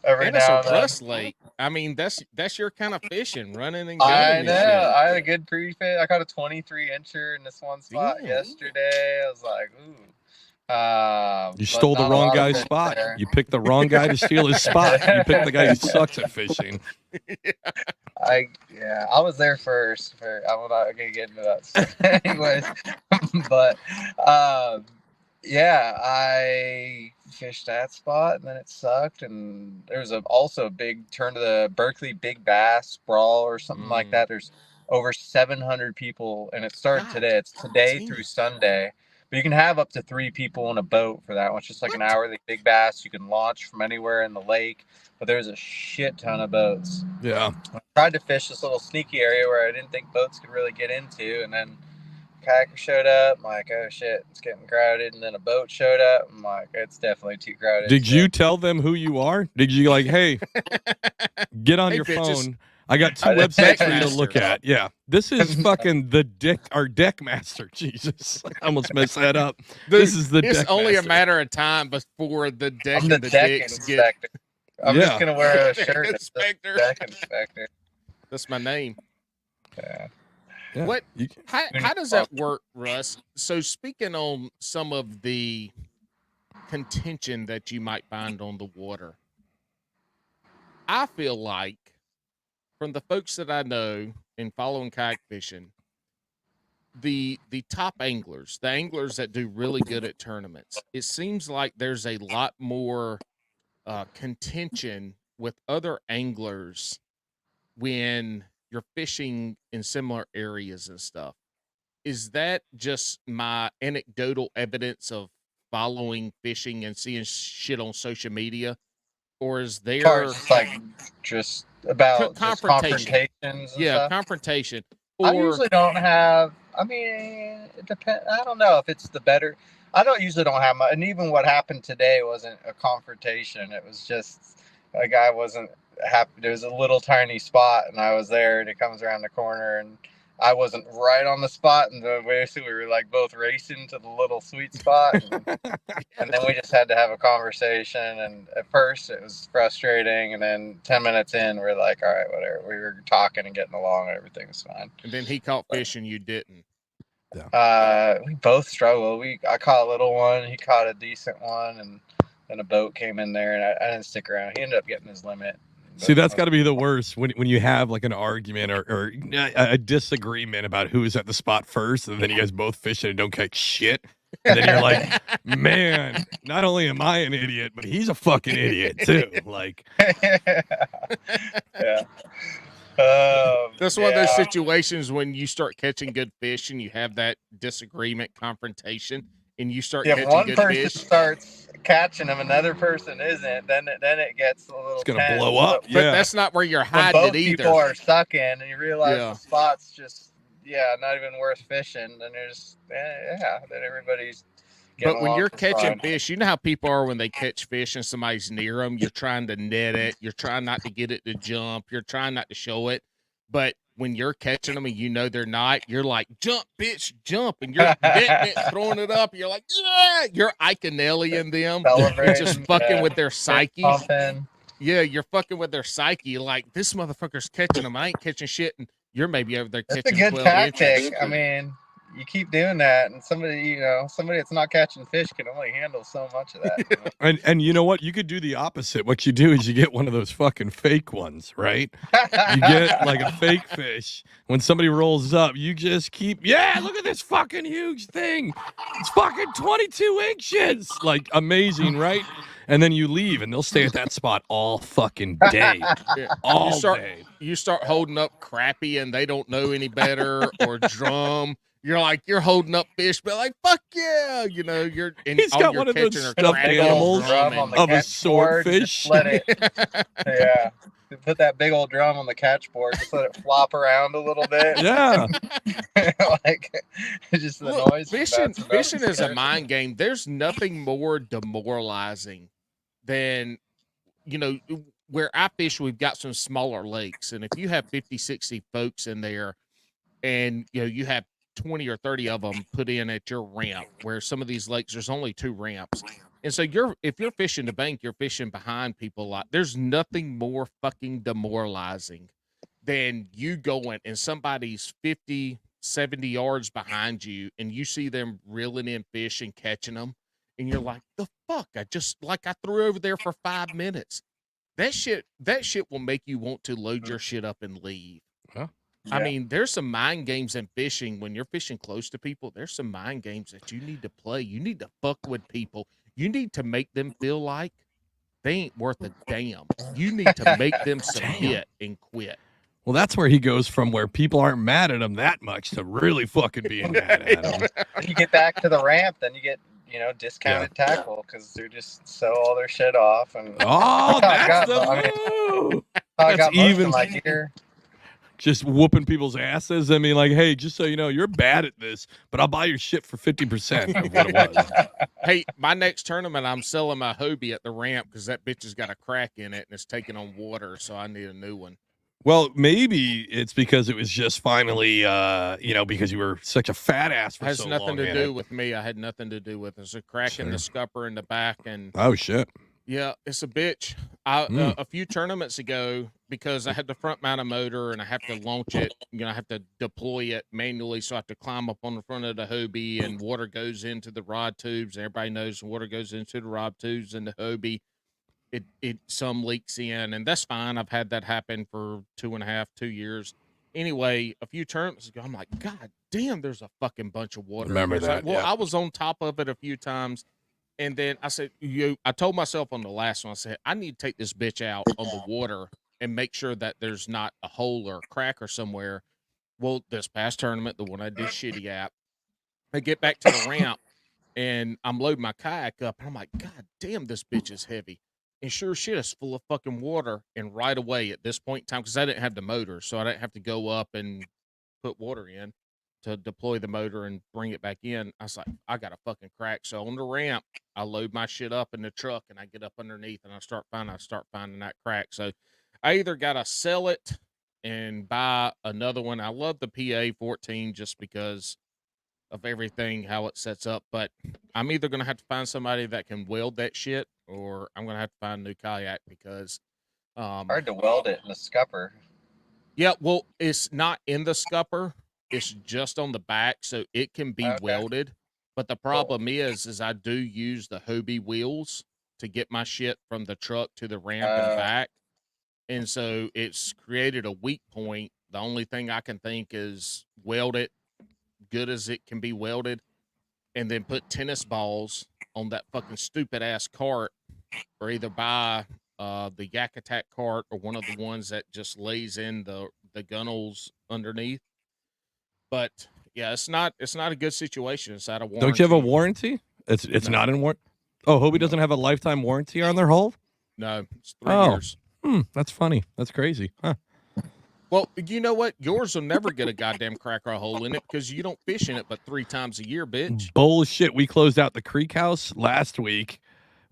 C: every now and then.
A: Russ Lake. I mean, that's your kind of fishing, running and gunning.
C: I know. I had a good pre-fish. I caught a 23-incher in this one spot yesterday. I was like, ooh.
B: You stole the wrong guy's spot. There. You picked the wrong guy to steal his spot. You picked the guy who sucks at fishing.
C: I was there first. I'm not gonna get into that stuff anyways. But I fished that spot and then it sucked. And there was also a big turn to the Berkeley Big Bass Brawl or something like that. There's over 700 people, and it started today. It's today through Sunday. But you can have up to 3 people in a boat for that one. It's just like an hourly big bass. You can launch from anywhere in the lake, but there's a shit ton of boats.
B: Yeah.
C: I tried to fish this little sneaky area where I didn't think boats could really get into, and then kayaker showed up. I'm like, oh shit, it's getting crowded. And then a boat showed up. I'm like, it's definitely too crowded.
B: Did you tell them who you are? Did you like, hey, get on your phone? I got 2 websites for you to look at. Yeah. This is fucking the deck master. Jesus. I almost messed that up. This is the deck master.
A: It's only a matter of time before the deck
C: and the dicks inspector. I'm just going to wear a shirt that says deck inspector.
A: That's my name.
C: Yeah.
B: Yeah.
A: How does that work, Russ? So speaking on some of the contention that you might find on the water, I feel like from the folks that I know in following kayak fishing, the top anglers, the anglers that do really good at tournaments, it seems like there's a lot more contention with other anglers when you're fishing in similar areas and stuff. Is that just my anecdotal evidence of following fishing and seeing shit on social media, or is there
C: just about
A: confrontation?
C: confrontations and
A: Yeah,
C: stuff?
A: confrontation.
C: I usually don't have. I mean, it depends. I don't know if it's the better. I usually don't have my. And even what happened today wasn't a confrontation. It was just a guy wasn't happy. There was a little tiny spot, and I was there, and it comes around the corner, and I wasn't right on the spot, and basically we were like both racing to the little sweet spot, and then we just had to have a conversation. And at first it was frustrating, and then 10 minutes in we're like, all right, whatever. We were talking and getting along, and everything was fine.
A: And then he caught fish and you didn't.
C: We both struggled. I caught a little one, he caught a decent one, and then a boat came in there, and I didn't stick around. He ended up getting his limit.
B: See, that's got to be the worst when you have like an argument or a disagreement about who is at the spot first, and then you guys both fishing and don't catch shit. And then you're like, man, not only am I an idiot, but he's a fucking idiot too. Like,
C: yeah.
A: That's one of those situations when you start catching good fish and you have that disagreement, confrontation, and you start catching good fish.
C: One person starts catching them, another person isn't. Then it gets a little.
B: It's gonna blow up.
A: But that's not where you're hiding it either.
C: People are sucking, and you realize the spot's just not even worth fishing. Then there's then everybody's.
A: But when you're catching fish, you know how people are when they catch fish and somebody's near them. You're trying to net it. You're trying not to get it to jump. You're trying not to show it. But when you're catching them and you know they're not, you're like, jump, bitch, jump. And you're getting it, throwing it up. You're like, yeah. You're Ikenellaing them. You're just fucking with their psyche. Yeah, you're fucking with their psyche. You're like, this motherfucker's catching them. I ain't catching shit. And you're maybe over there catching 12 inches.
C: That's a good tactic. I mean, you keep doing that, and somebody that's not catching fish can only handle so much of that.
B: And you know what? You could do the opposite. What you do is you get one of those fucking fake ones, right? You get like a fake fish. When somebody rolls up, you just keep, look at this fucking huge thing. It's fucking 22 inches. Like, amazing, right? And then you leave, and they'll stay at that spot all fucking day. All day.
A: You start holding up crappie, and they don't know any better, or drum. You're like, you're holding up fish, but like, fuck yeah, you're. And
B: he's got one of those stuffed animals of a swordfish.
C: Put that big old drum on the catch board, just let it flop around a little bit.
B: Yeah,
C: like just the noise.
A: Fishing is a mind game. There's nothing more demoralizing than, where I fish. We've got some smaller lakes, and if you have 50, 60 folks in there, and you have 20 or 30 of them put in at your ramp, where some of these lakes there's only 2 ramps, and so if you're fishing the bank, you're fishing behind people a lot. There's nothing more fucking demoralizing than you going and somebody's 50, 70 yards behind you, and you see them reeling in fish and catching them, and you're like, the fuck, I threw over there for 5 minutes. That shit will make you want to load your shit up and leave.
B: Huh?
A: Yeah. I mean, there's some mind games in fishing. When you're fishing close to people, there's some mind games that you need to play. You need to fuck with people. You need to make them feel like they ain't worth a damn. You need to make them submit and quit.
B: Well, that's where he goes from where people aren't mad at him that much to really fucking being mad at him.
C: You get back to the ramp, then you get, discounted tackle because they're just sew all their shit off. And
B: that's the move.
C: I got most of my gear.
B: Just whooping people's asses. I mean, like, hey, just so you know, you're bad at this, but I'll buy your shit for 50% of what it was.
A: Hey, my next tournament, I'm selling my Hobie at the ramp because that bitch has got a crack in it and it's taking on water, so I need a new one.
B: Well, maybe it's because it was just finally, because you were such a fat ass for so long.
A: Has nothing to do with me. I had nothing to do with it. There's a crack in the scupper in the back. And
B: oh, shit.
A: Yeah, it's a bitch. A few tournaments ago, because I have to front mount a motor and I have to launch it. I have to deploy it manually, so I have to climb up on the front of the Hobie, and water goes into the rod tubes. Everybody knows water goes into the rod tubes and the Hobie. It some leaks in, and that's fine. I've had that happen for 2 years. Anyway, a few tournaments ago, I'm like, God damn, there's a fucking bunch of water.
B: Remember that?
A: Like, well, I was on top of it a few times. And then I said, I told myself on the last one, I said, I need to take this bitch out on the water and make sure that there's not a hole or a crack or somewhere. Well, this past tournament, the one I did shitty at, I get back to the ramp and I'm loading my kayak up. And I'm like, God damn, this bitch is heavy. And sure shit, it's full of fucking water. And right away at this point in time, because I didn't have the motor, so I didn't have to go up and put water in to deploy the motor and bring it back in. I was like, I got a fucking crack. So on the ramp, I load my shit up in the truck and I get up underneath and I start finding that crack. So I either gotta sell it and buy another one. I love the PA 14 just because of everything, how it sets up, but I'm either gonna have to find somebody that can weld that shit, or I'm gonna have to find a new kayak because
C: hard to weld it in the scupper.
A: Yeah, well, it's not in the scupper. It's just on the back, so it can be welded. But the problem is I do use the Hobie wheels to get my shit from the truck to the ramp and back. And so it's created a weak point. The only thing I can think is weld it good as it can be welded and then put tennis balls on that fucking stupid ass cart, or either buy the Yak Attack cart or one of the ones that just lays in the gunnels underneath. But yeah, it's not a good situation. It's out of warranty.
B: Don't you have a warranty? It's not in warranty. Oh, Hobie doesn't have a lifetime warranty on their hull?
A: No, it's 3 years.
B: That's funny. That's crazy. Huh.
A: Well, you know what? Yours will never get a goddamn crack or a hole in it because you don't fish in it but 3 times a year, bitch.
B: Bullshit. We closed out the Creek House last week.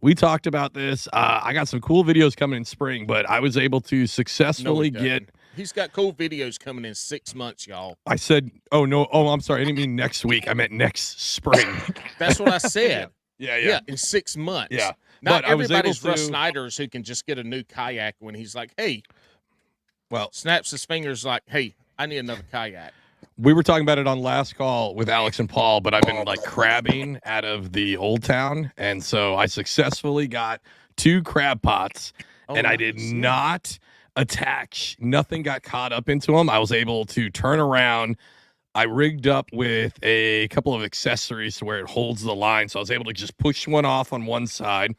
B: We talked about this. I got some cool videos coming in spring, but I was able to successfully get.
A: He's got cool videos coming in 6 months, y'all.
B: I said, oh, no. Oh, I'm sorry. I didn't mean next week. I meant next spring.
A: That's what I said.
B: Yeah.
A: In 6 months.
B: Yeah.
A: Not
B: but
A: everybody's Russ Snyders who can just get a new kayak when he's like, hey, snaps his fingers like, hey, I need another kayak.
B: We were talking about it on last call with Alex and Paul, but I've been like crabbing out of the Old Town. And so I successfully got 2 crab pots and I did not attach. Nothing got caught up into them. I was able to turn around. I rigged up with a couple of accessories to where it holds the line. So I was able to just push one off on one side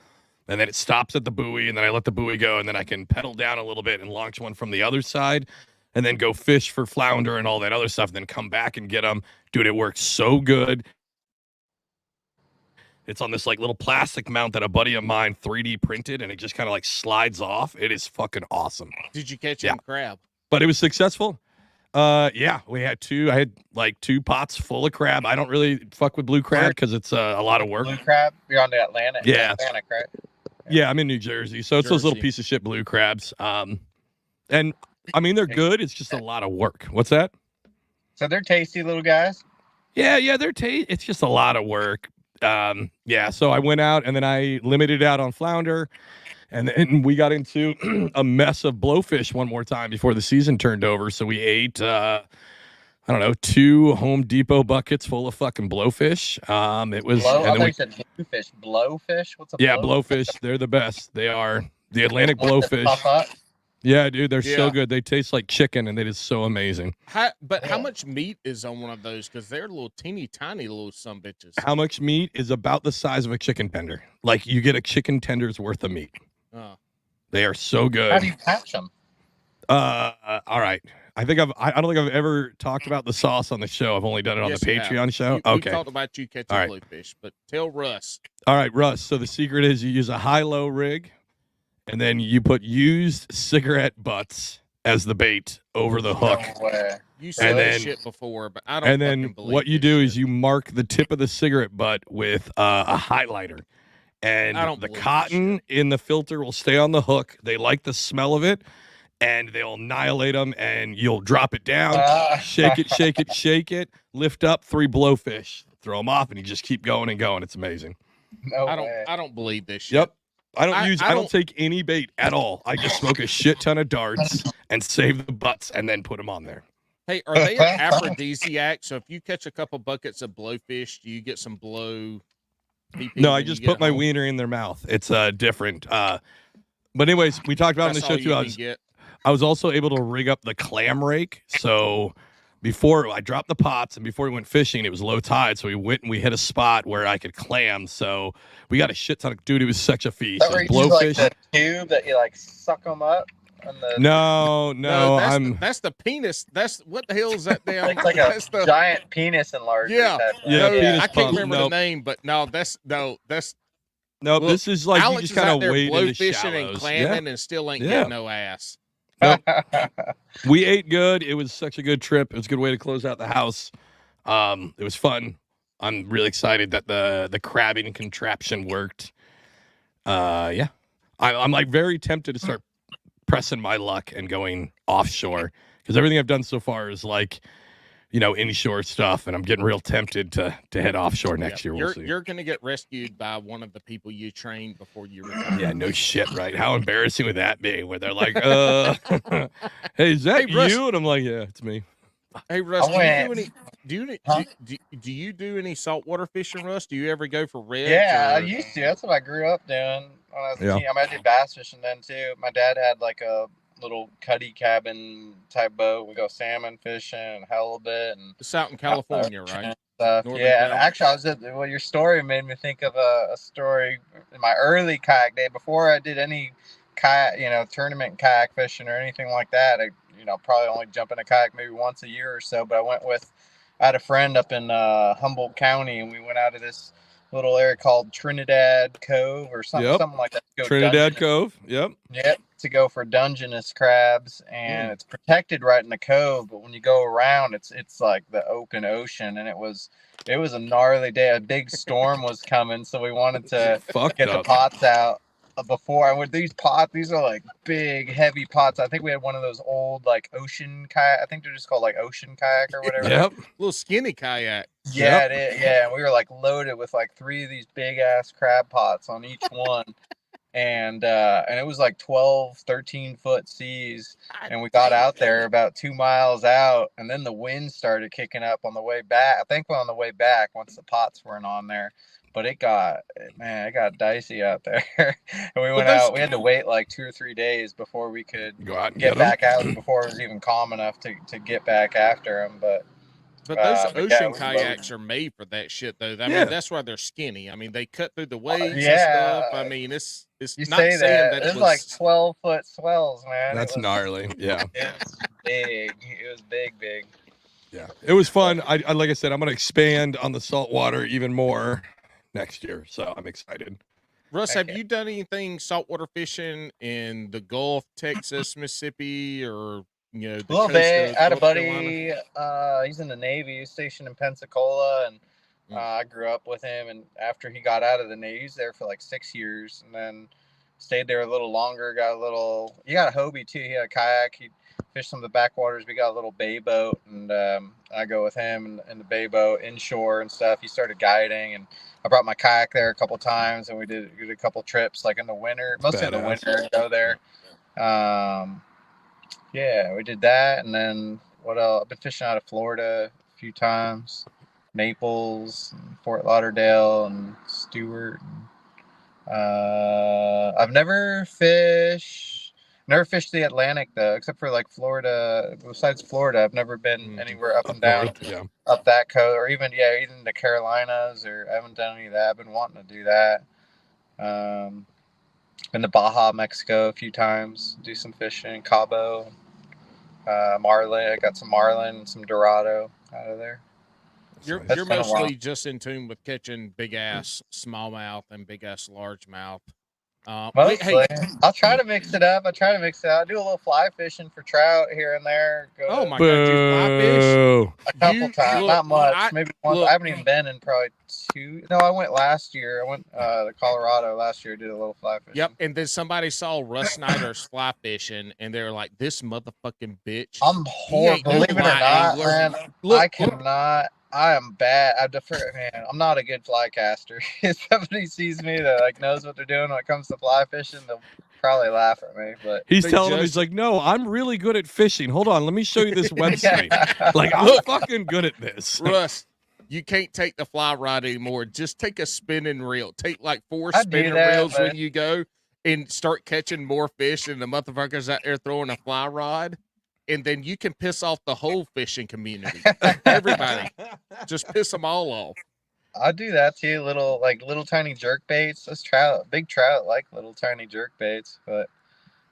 B: and then it stops at the buoy and then I let the buoy go and then I can pedal down a little bit and launch one from the other side. And then go fish for flounder and all that other stuff, and then come back and get them. Dude, it works so good. It's on this like little plastic mount that a buddy of mine 3D printed, and it just kind of like slides off. It is fucking awesome.
A: Did you catch any crab?
B: But it was successful. Yeah, we had 2. I had like 2 pots full of crab. I don't really fuck with blue crab because it's a lot of work.
C: Blue crab? You're on the Atlantic.
B: Yeah.
C: Atlantic, right?
B: Yeah, I'm in New Jersey, so it's those little piece of shit blue crabs. And I mean, they're good. It's just a lot of work. What's that?
C: So they're tasty little guys?
B: Yeah, they're it's just a lot of work. So I went out and then I limited out on flounder. And then we got into a mess of blowfish one more time before the season turned over. So we ate, 2 Home Depot buckets full of fucking blowfish. It was.
C: I thought you said bluefish. Blowfish? What's a
B: blowfish? They're the best. They are the Atlantic blowfish. Yeah, dude, they're so good. They taste like chicken, and it is so amazing.
A: How much meat is on one of those? Because they're little teeny tiny little bitches.
B: How much meat is about the size of a chicken tender? Like you get a chicken tender's worth of meat. They are so good.
C: How do you catch them?
B: All right. I don't think I've ever talked about the sauce on the show. I've only done it on the Patreon show.
A: We talked about you catching bluefish, but tell Russ.
B: All right, Russ. So the secret is you use a high-low rig. And then you put used cigarette butts as the bait over the hook.
C: No way.
A: You said this shit before, but I don't.
B: And then what you do is you mark the tip of the cigarette butt with a highlighter, and the cotton in the filter will stay on the hook. They like the smell of it, and they'll annihilate them. And you'll drop it down, shake it, lift up 3 blowfish, throw them off, and you just keep going and going. It's amazing.
C: No
A: I don't believe this shit.
B: Yep. I don't take any bait at all. I just smoke a shit ton of darts and save the butts and then put them on there.
A: Hey, are they an aphrodisiac? So if you catch a couple buckets of blowfish, do you get some blow?
B: No, I just put my wiener in their mouth. It's different. But anyways, we talked about on the show too. I was also able to rig up the clam rake. So before I dropped the pots and before we went fishing, it was low tide. So we went and we hit a spot where I could clam. So we got a shit ton of, dude, it was such a feast.
C: That where you do like the tube that you like suck them up?
B: No,
A: that's the penis. That's what the hell is that damn?
C: It's like a giant penis enlarger.
A: Yeah. I can't remember the name, but this
B: is like
A: Alex
B: you just kind of wade into
A: fishing
B: shallows.
A: and clamming and still ain't getting no ass.
B: Nope. We ate good. It was such a good trip. It was a good way to close out the house. It was fun. I'm really excited that the crabbing contraption worked. I'm like very tempted to start pressing my luck and going offshore because everything I've done so far is like, inshore stuff, and I'm getting real tempted to head offshore next year. We'll see.
A: You're gonna get rescued by one of the people you trained before you retire.
B: Yeah, no shit, right? How embarrassing would that be? Where they're like, "Hey, is that
A: Russ,
B: you?" And I'm like, "Yeah, it's me."
A: Hey, Russ, do you do any saltwater fishing, Russ? Do you ever go for reds?
C: Yeah, I used to. That's what I grew up doing when I was a teen. I did bass fishing then too. My dad had like a little cuddy cabin type boat. We go salmon fishing, halibut, and
A: it's out in California, right?
C: Stuff. Yeah, and actually, your story made me think of a story in my early kayak day before I did any kayak, tournament kayak fishing or anything like that. I probably only jump in a kayak maybe once a year or so. But I had a friend up in Humboldt County, and we went out of this little area called Trinidad Cove or something like that.
B: Trinidad Cove. Yep.
C: To go for Dungeness crabs, and it's protected right in the cove. But when you go around, it's like the open ocean, and it was a gnarly day. A big storm was coming, so we wanted to get the pots out before. These are like big, heavy pots. I think we had one of those old like ocean kayak. I think they're just called like ocean kayak or whatever.
B: Yep.
A: Little skinny kayak.
C: Yeah, and we were like loaded with like 3 of these big ass crab pots on each one. And it was like 12, 13 foot seas. And we got out there about 2 miles out, and then the wind started kicking up on the way back. I think on the way back once the pots weren't on there. But it got dicey out there. And we went out. We had to wait like 2 or 3 days before we could
B: go out and
C: get back out before it was even calm enough to get back after them. But
A: those ocean kayaks are made for that shit, though. I mean, that's why they're skinny. I mean, they cut through the waves and stuff. I mean, it's
C: you
A: not
C: say
A: saying that
C: it was like 12-foot swells, man.
B: That's gnarly. Yeah.
C: It's big. It was big.
B: Yeah. It was fun. I like I said, I'm going to expand on the saltwater even more next year, so I'm excited.
A: Russ, have you done anything saltwater fishing in the Gulf, Texas, Mississippi, or
C: a little bit? I had a buddy. He's in the Navy. He's stationed in Pensacola, and I grew up with him. And after he got out of the Navy, he was there for like 6 years, and then stayed there a little longer. He got a Hobie too. He had a kayak. He fished some of the backwaters. We got a little bay boat, and I go with him in the bay boat inshore and stuff. He started guiding, and I brought my kayak there a couple times, and we did a couple trips like in the winter, mostly in the winter. I'd go there. Yeah, we did that, and then what else? I've been fishing out of Florida a few times, Naples, and Fort Lauderdale, and Stewart. I've never fished the Atlantic though, except for like Florida. Besides Florida, I've never been anywhere up and down up that coast, or even the Carolinas, or I haven't done any of that. I've been wanting to do that. Been to Baja, Mexico a few times, do some fishing, Cabo, marlin. I got some marlin and some dorado out of there.
A: You're mostly just in tune with catching big ass smallmouth and big ass largemouth.
C: Mostly. I'll try to mix it up. I do a little fly fishing for trout here and there.
A: God, do fly fish?
C: A couple times, not much. Maybe once. I haven't even been in probably 2. No, I went last year. I went to Colorado last year. Did a little fly fishing.
A: Yep, and then somebody saw Russ Snyders fly fishing, and they're like, "This motherfucking bitch."
C: I'm horrible. Believe it or not, man. I cannot. I am bad. I defer, man. I'm not a good fly caster. If somebody sees me that like knows what they're doing when it comes to fly fishing, they'll probably laugh at me. But
B: He's
A: Big
B: telling him, he's
A: Joseph-
B: like, no, I'm really good at fishing. Hold on, let me show you this website.
C: yeah.
B: Like, I'm
A: Look.
B: fucking good at this.
A: Russ, you can't take the fly rod anymore. Just take a spinning reel. Take like 4
C: I do
A: spinning
C: that,
A: reels
C: but-
A: when you go and start catching more fish and the motherfuckers out there throwing a fly rod. And then you can piss off the whole fishing community. Everybody. Just piss them all off.
C: I do that too. Little tiny jerk baits. Those big trout like little tiny jerk baits. But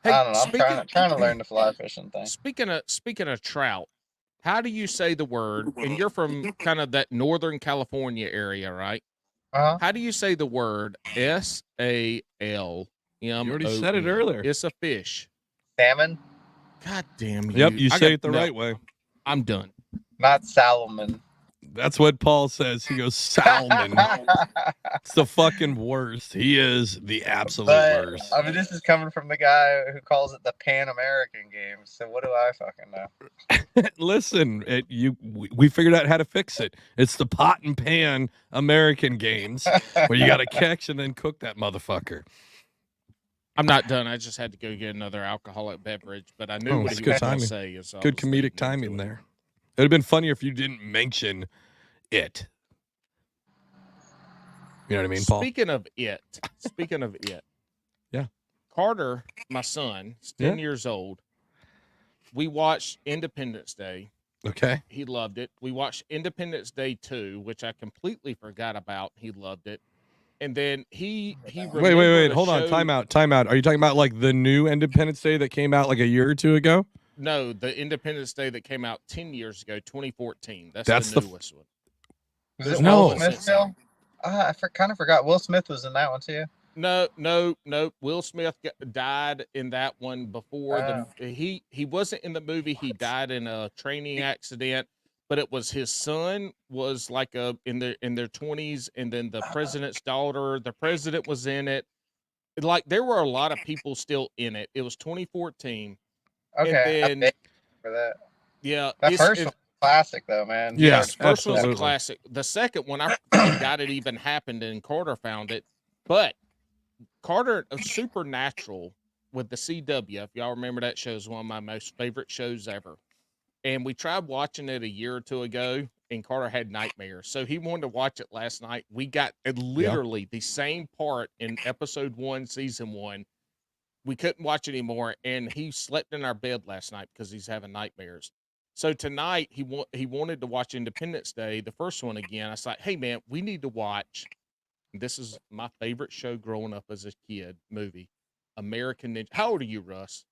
A: Hey,
C: I don't know. I'm trying to learn the fly fishing thing.
A: Speaking of trout, how do you say the word? And you're from kind of that Northern California area, right?
C: Uh-huh.
A: How do you say the word SALMON?
B: You already said it earlier.
A: It's a fish.
C: Salmon,
A: God damn you.
B: Yep, you
A: I
B: say
A: got-
B: it the
A: no,
B: right way.
A: I'm done.
C: not salmon.
B: That's what Paul says. He goes, salmon. It's the fucking worst. He is the absolute
C: But
B: worst.
C: I mean, this is coming from the guy who calls it the Pan American Games. So what do I fucking know?
B: Listen, we figured out how to fix it. It's the pot and pan American games where you got to catch and then cook that motherfucker.
A: I'm not done. I just had to go get another alcoholic beverage, but I knew
B: Oh,
A: what
B: it's
A: he
B: good
A: was going to
B: timing.
A: say. So I
B: Good
A: was
B: comedic
A: leading into
B: timing
A: it.
B: there. It would have been funnier if you didn't mention it. You know what I mean, Paul?
A: Speaking of it.
B: Yeah.
A: Carter, my son, is 10 years old. We watched Independence Day.
B: Okay.
A: He loved it. We watched Independence Day 2, which I completely forgot about. He loved it. And then he
B: Wait.
A: remembered a
B: Hold on.
A: show-
B: Time out. Are you talking about like the new Independence Day that came out like a year or two ago?
A: No, the Independence Day that came out 10 years ago, 2014.
B: That's
A: the
B: the-
A: newest one.
C: Was it
B: No.
C: Will Smith still? I kind of forgot. Will Smith was in that one too.
A: No. Will Smith died in that one before he wasn't in the movie. He died in a training accident, but it was his son was like in their 20s, and then the president's daughter. The president was in it. Like there were a lot of people still in it. It was 2014.
C: Okay,
A: And then
C: for that.
A: yeah,
C: That
A: it's-
C: first
A: it-
C: one was classic though, man.
B: Yeah,
A: Yes, first one's a
B: absolutely.
A: classic. The second one, I forgot it even happened, and Carter found it. But Carter, Supernatural with the CW, if y'all remember that show, is one of my most favorite shows ever. And we tried watching it a year or two ago, and Carter had nightmares. So he wanted to watch it last night. We got literally the same part in episode 1, season 1. We couldn't watch anymore, and he slept in our bed last night because he's having nightmares. So tonight he wanted to watch Independence Day, the first one again. I was like, hey man, we need to watch. This is my favorite show growing up as a kid movie, American Ninja. How old are you, Russ?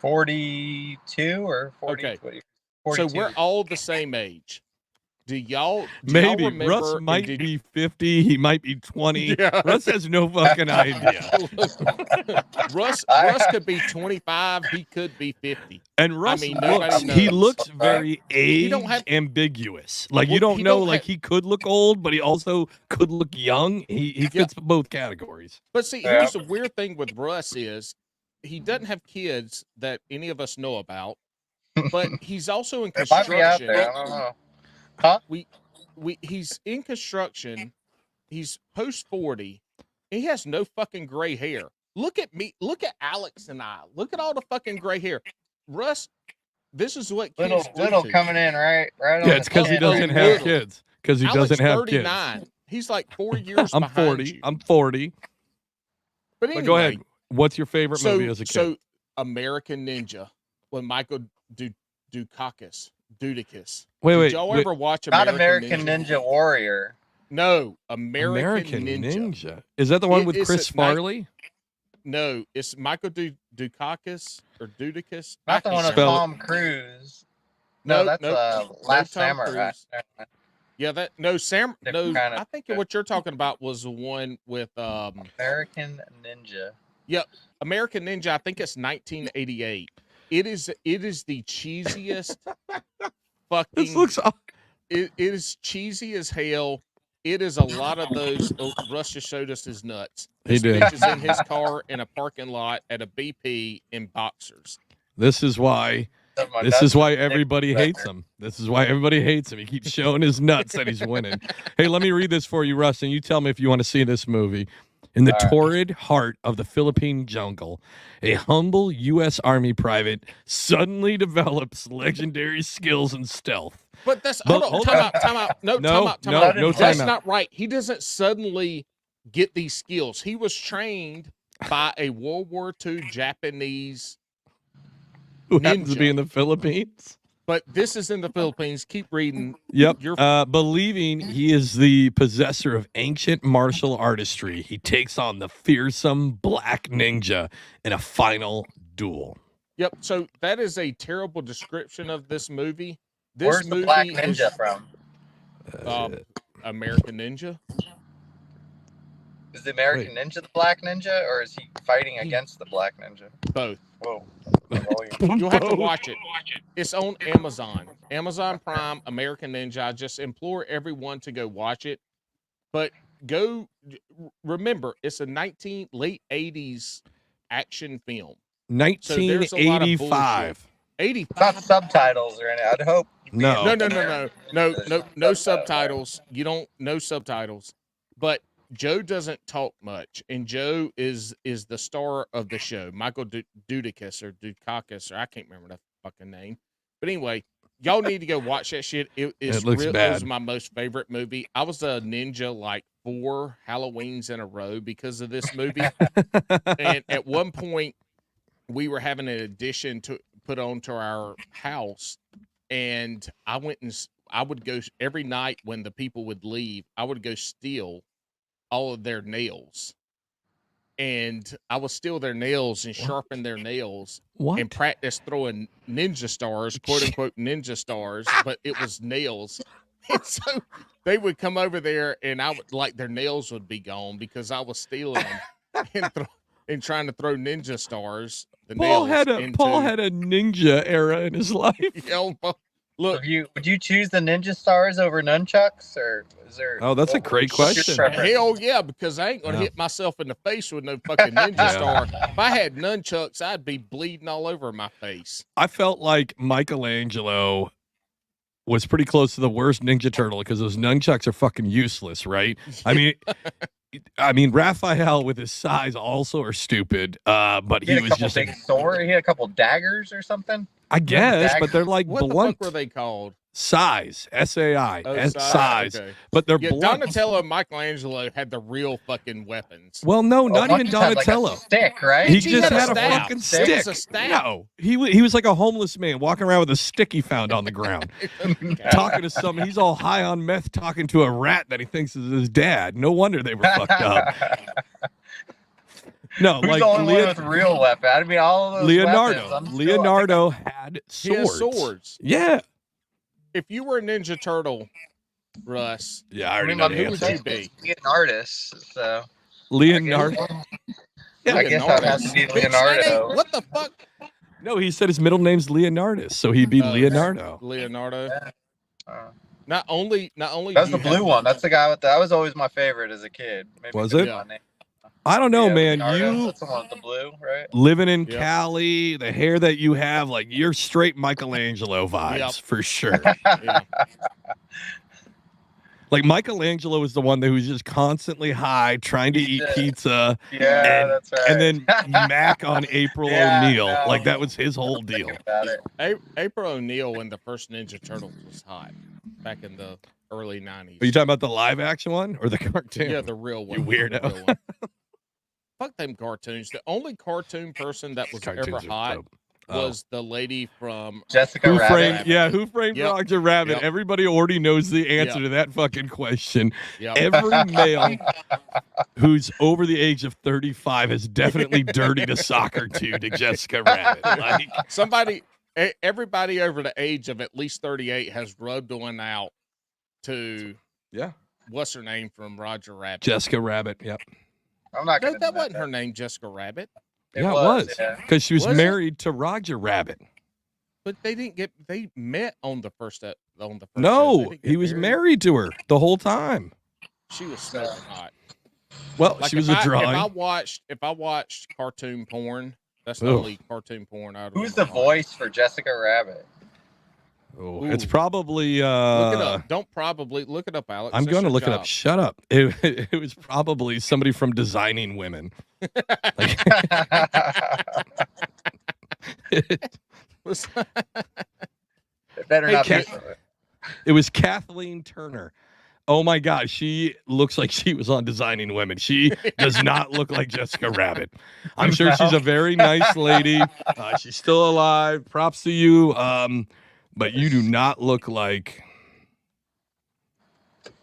C: 42 or 40.
A: Okay.
C: 42.
A: So we're all the same age. Do y'all
B: Maybe
A: remember,
B: Russ
A: and
B: might be 50. He might be 20.
A: Yeah.
B: Russ has no fucking idea.
A: Russ could be 25. He could be 50.
B: And Russ
A: mean, nobody
B: looks,
A: knows.
B: he looks very age
A: don't have-
B: ambiguous. Like you
A: Well,
B: don't
A: he
B: know,
A: don't
B: like
A: have-
B: he could look old, but he also could look young. He fits both categories.
A: But see, here's the weird thing with Russ is he doesn't have kids that any of us know about, but he's also in
C: It might be out
A: construction.
C: there. I don't know. Huh?
A: He's in construction. He's post 40. He has no fucking gray hair. Look at me. Look at Alex and I. Look at all the fucking gray hair. Russ, this is what kids
C: Little
A: do to
C: coming in right on.
B: Yeah, it's because he
C: the
B: doesn't
C: chin.
B: have
A: Little.
B: kids. Because he
A: Alex,
B: doesn't have
A: 39.
B: kids.
A: He's like 4 years
B: I'm
A: behind
B: 40.
A: you.
B: I'm 40.
A: But anyway,
B: But go ahead. What's your favorite movie as a kid?
A: So American Ninja with Michael Dudakis. Did y'all ever watch
C: Not
A: American
C: American Ninja Warrior.
A: No, American Ninja.
B: Is that the one with
A: It's
B: Chris Farley?
A: No, it's Michael Dudakis or Dudakis.
C: Not the one with
B: Spell it.
C: Tom Cruise. No, that's Last
A: Tom
C: Samurai.
A: Cruise. Yeah, Sam. No,
C: Different kind of-
A: I think what you're talking about was the one with
C: American Ninja.
A: American Ninja. I think it's 1988. It is the cheesiest fucking.
B: This looks.
A: It is cheesy as hell. It is a lot of those. Russ just showed us his nuts.
B: He
A: This
B: did.
A: bitch is in his car in a parking lot at a BP in boxers.
B: This is why This is why everybody hates him. This is why everybody hates him. He keeps showing his nuts that he's winning. Hey, let me read this for you, Russ, and you tell me if you want to see this movie. In the torrid heart of the Philippine jungle, a humble U.S. Army private suddenly develops legendary skills in stealth.
A: But that's hold on, time out. No, time out. That's
B: time out.
A: not right. He doesn't suddenly get these skills. He was trained by a World War II Japanese
B: who happens to be in the Philippines.
A: But this is in the Philippines. Keep reading.
B: Yep. Believing he is the possessor of ancient martial artistry, he takes on the fearsome Black Ninja in a final duel.
A: Yep. So that is a terrible description of this movie.
C: Where's the Black Ninja from?
A: American Ninja.
C: Is the American Ninja the Black Ninja, or is he fighting against the Black Ninja?
A: Both.
C: Whoa.
A: You'll have to watch it. It's on Amazon. Amazon Prime, American Ninja. I just implore everyone to go watch it. But remember, it's a late 80s action film.
B: 1985.
A: 85.
C: Not subtitles or anything. I'd hope.
A: No subtitles. You don't know subtitles. But Joe doesn't talk much, and Joe is the star of the show. Michael Dudakis or Dukakis, or I can't remember the fucking name. But anyway, y'all need to go watch that shit. It looks bad. It was my most favorite movie. I was a ninja like 4 Halloweens in a row because of this movie. And at one point, we were having an addition to put onto our house, and I would go every night when the people would leave. I would go steal all of their nails, and I would steal their nails and sharpen their nails and practice throwing ninja stars, quote unquote ninja stars, but it was nails. And so they would come over there, and I would their nails would be gone because I was stealing them and trying to throw ninja stars.
B: Paul had a ninja era in his life.
A: Look,
C: would you choose the ninja stars over nunchucks, or is there?
B: Oh, that's a great question.
A: Hell yeah, because I ain't gonna hit myself in the face with no fucking ninja star. If I had nunchucks, I'd be bleeding all over my face.
B: I felt like Michelangelo was pretty close to the worst Ninja Turtle because those nunchucks are fucking useless, right? I mean, Raphael with his size also are stupid. But he was just
C: big sword. He had a couple daggers or something.
B: I guess, but they're like
A: what
B: blunt.
A: What the fuck were they called?
B: Size, SAI, size. Okay. But they're blunt.
A: Donatello and Michelangelo had the real fucking weapons.
B: Well, no, not even Donatello.
C: Like a stick, right?
B: He just had a fucking stick.
A: It was a staff.
B: No, he was like a homeless man walking around with a stick he found on the ground, talking to someone. He's all high on meth, talking to a rat that he thinks is his dad. No wonder they were fucked up. No,
C: who's the only one with real weapon? I mean, all of those
B: Leonardo had swords.
A: He had swords.
B: Yeah.
A: If you were a Ninja Turtle, Russ,
B: yeah, I already know
A: who would you be?
C: Be an artist, so
B: Leonardo.
C: I guess I'd have to be Leonardo.
A: What the fuck?
B: No, he said his middle name's Leonardus, so he'd be Leonardo.
A: Leonardo. Yeah. Not only.
C: That's the blue one. That's the guy with that was always my favorite as a kid. Maybe
B: was it?
C: Yeah.
B: I don't know, man.
C: Leonardo, that's the one with the blue, right?
B: Living in Cali, the hair that you have, like you're straight Michelangelo vibes for sure. Like Michelangelo is the one who was just constantly high, trying to eat pizza.
C: Yeah, that's right.
B: And then Mac on April O'Neil. No. Like that was his whole deal.
A: April O'Neil when the first Ninja Turtle was hot back in the early 90s.
B: Are you talking about the live action one or the cartoon?
A: Yeah, the real one.
B: You weirdo.
A: Fuck them cartoons. The only cartoon person that was ever hot was the lady from
C: Jessica Rabbit.
B: Who Framed Roger Rabbit? Everybody already knows the answer to that fucking question. Every male who's over the age of 35 has definitely dirtied a sock or two to Jessica Rabbit. Like
A: everybody over the age of at least 38 has rubbed one out to what's her name from Roger Rabbit?
B: Jessica Rabbit. Yep.
C: I'm not gonna
A: that wasn't her name, Jessica Rabbit.
B: It was because she was married to Roger Rabbit.
A: But they met on the first
B: No, he was married to her the whole time.
A: She was smoking hot.
B: Well, she was a drawing.
A: If I watched cartoon porn, That's the only cartoon porn I.
C: Who's the voice for Jessica Rabbit?
B: Oh, it's probably.
A: Look it up. Don't probably look it up, Alex.
B: I'm going to look it up. Shut up. It was probably somebody from Designing Women.
C: It better not be.
B: It was Kathleen Turner. Oh my God, she looks like she was on Designing Women. She does not look like Jessica Rabbit. I'm sure she's a very nice lady. She's still alive. Props to you. But you do not look like.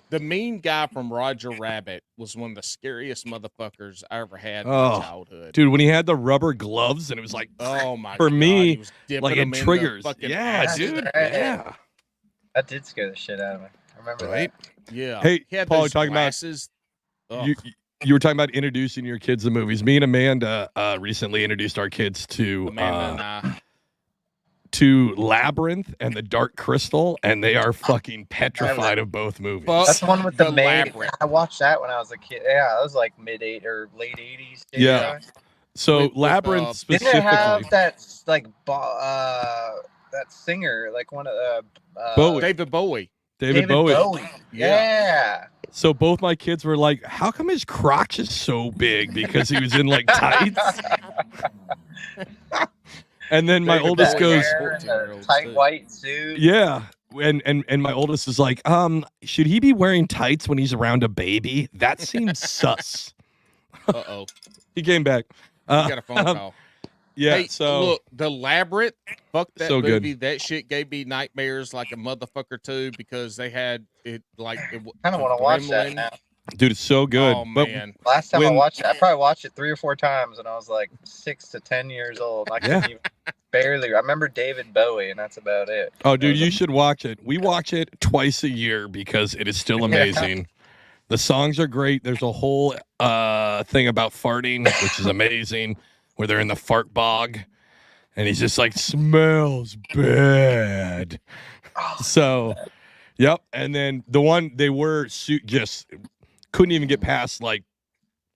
A: The mean guy from Roger Rabbit was one of the scariest motherfuckers I ever had in my childhood.
B: Dude, when he had the rubber gloves and it was like,
A: oh my
B: for
A: God,
B: me,
A: he was
B: like it triggers. Yeah, dude.
C: Right.
B: Yeah.
C: That did scare the shit out of me. I remember that.
A: Yeah.
B: Hey,
A: he had
B: Paul,
A: those
B: talking
A: glasses.
B: about you were talking about introducing your kids to movies. Me and Amanda recently introduced our kids to Labyrinth and The Dark Crystal, and they are fucking petrified of both movies.
C: That's the one with the maid.
A: Labyrinth.
C: I watched that when I was a kid. Yeah, I was like mid-80s or late 80s.
B: Yeah. So Labyrinth specifically.
C: Didn't it have that like that singer, like one of the
A: David Bowie.
B: David Bowie.
C: Yeah.
B: So both my kids were like, "How come his crotch is so big?" Because he was in like tights. And then my oldest goes,
C: tight white suit.
B: Yeah. And my oldest is like, should he be wearing tights when he's around a baby? That seems sus.
A: Uh-oh.
B: He came back.
A: He got a phone call.
B: Yeah,
A: hey,
B: so
A: look, The Labyrinth, fuck that
B: so
A: movie.
B: Good.
A: That shit gave me nightmares like a motherfucker too, because they had it like it
C: kind of want to watch that now.
B: Dude, it's so good.
A: Oh man.
C: Last time I watched it, I probably watched it 3 or 4 times and I was like 6 to 10 years old. I couldn't even barely. I remember David Bowie and that's about it.
B: Oh, dude, you should watch it. We watch it twice a year because it is still amazing. The songs are great. There's a whole thing about farting, which is amazing, where they're in the fart bog and he's just like, smells bad. So, yep. And then the one they were just couldn't even get past like